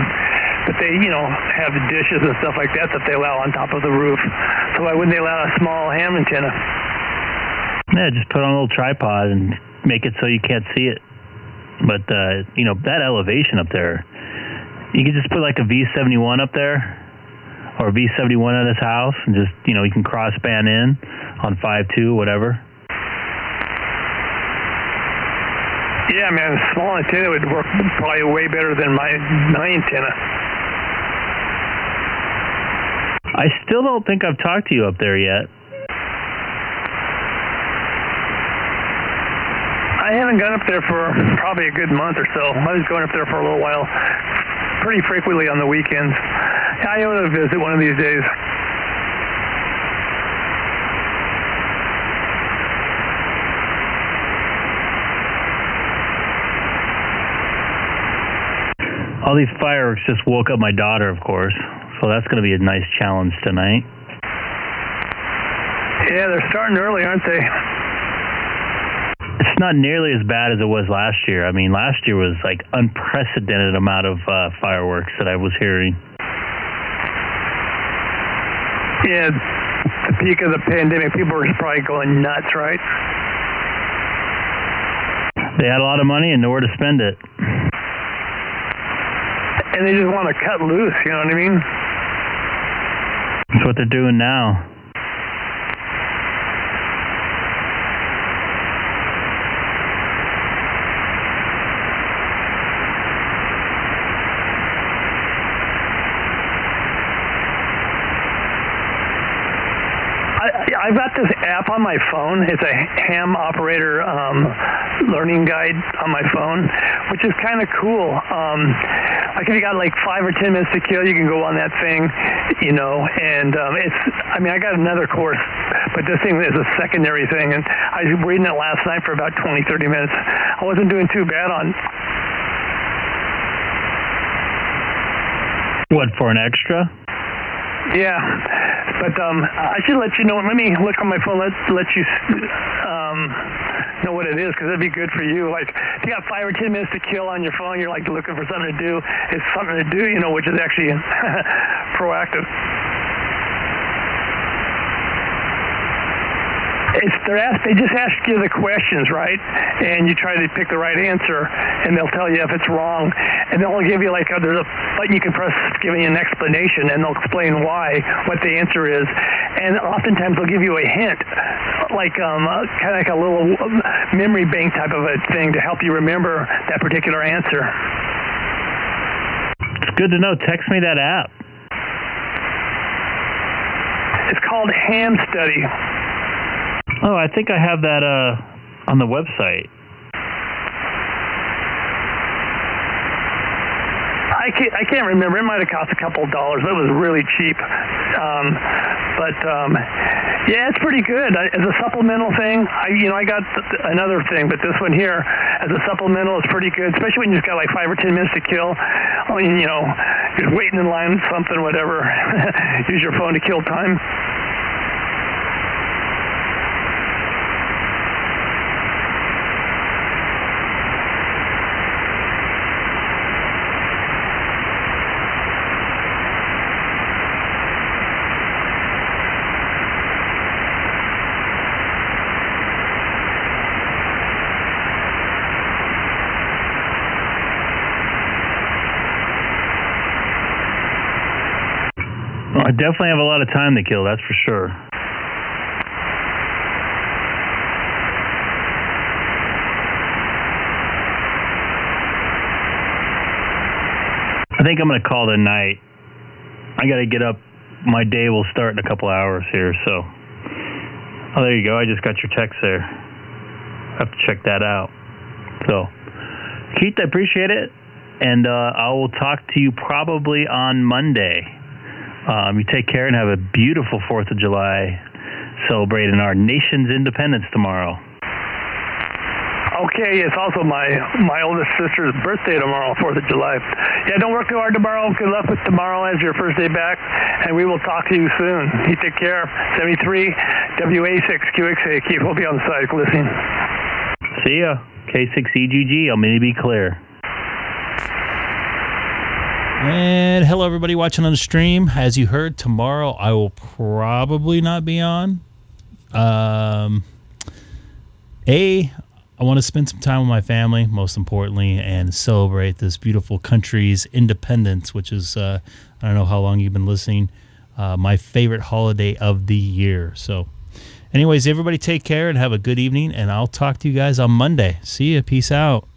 but they, have dishes and stuff like that they allow on top of the roof. So why wouldn't they allow a small ham antenna? Yeah, just put on a little tripod and make it so you can't see it. But, that elevation up there, you could just put like a V71 up there or a V71 at his house and just, you can crossband in on 5.2, whatever. Yeah, man, a small antenna would work probably way better than my antenna. I still don't think I've talked to you up there yet. I haven't gone up there for probably a good month or so. I was going up there for a little while, pretty frequently on the weekends. I ought to visit one of these days. All these fireworks just woke up my daughter, of course, so that's going to be a nice challenge tonight. Yeah, they're starting early, aren't they? It's not nearly as bad as it was last year. I mean, last year was like unprecedented amount of fireworks that I was hearing. Yeah, the peak of the pandemic, people were probably going nuts, right? They had a lot of money and nowhere to spend it. And they just want to cut loose, you know what I mean? That's what they're doing now. I've got this app on my phone. It's a ham operator learning guide on my phone, which is kind of cool. Like if you got like 5 or 10 minutes to kill, you can go on that thing, and I got another course, but this thing is a secondary thing, and I was reading it last night for about 20, 30 minutes. I wasn't doing too bad on. What, for an extra? Yeah, but I should let you know. Let me look on my phone. Let you know what it is, because it'd be good for you. Like if you got 5 or 10 minutes to kill on your phone, you're like looking for something to do. It's something to do, which is actually proactive. They just ask you the questions, right? And you try to pick the right answer, and they'll tell you if it's wrong. And they'll give you there's a button you can press giving you an explanation, and they'll explain what the answer is. And oftentimes they'll give you a hint, kind of like a little memory bank type of a thing to help you remember that particular answer. It's good to know. Text me that app. It's called Ham Study. Oh, I think I have that on the website. I can't remember. It might have cost a couple of dollars. It was really cheap. Yeah, it's pretty good. As a supplemental thing, I got another thing, but this one here, as a supplemental, is pretty good, especially when you've got like 5 or 10 minutes to kill. Just waiting in line, something, whatever. Use your phone to kill time. I definitely have a lot of time to kill, that's for sure. I think I'm going to call it a night. I got to get up. My day will start in a couple hours here, so. Oh, there you go. I just got your text there. I have to check that out. So, Keith, I appreciate it. And I will talk to you probably on Monday. You take care and have a beautiful 4th of July, celebrating our nation's independence tomorrow. Okay, it's also my oldest sister's birthday tomorrow, 4th of July. Yeah, don't work too hard tomorrow. Good luck with tomorrow as your first day back, and we will talk to you soon. You take care. 73 WA6QXA. Keith, we'll be on the side listening. See ya. K6EGG. I'm going to be clear. And hello, everybody watching on the stream. As you heard, tomorrow I will probably not be on. I want to spend some time with my family, most importantly, and celebrate this beautiful country's independence, which is, I don't know how long you've been listening, my favorite holiday of the year. So anyways, everybody take care and have a good evening, and I'll talk to you guys on Monday. See ya. Peace out.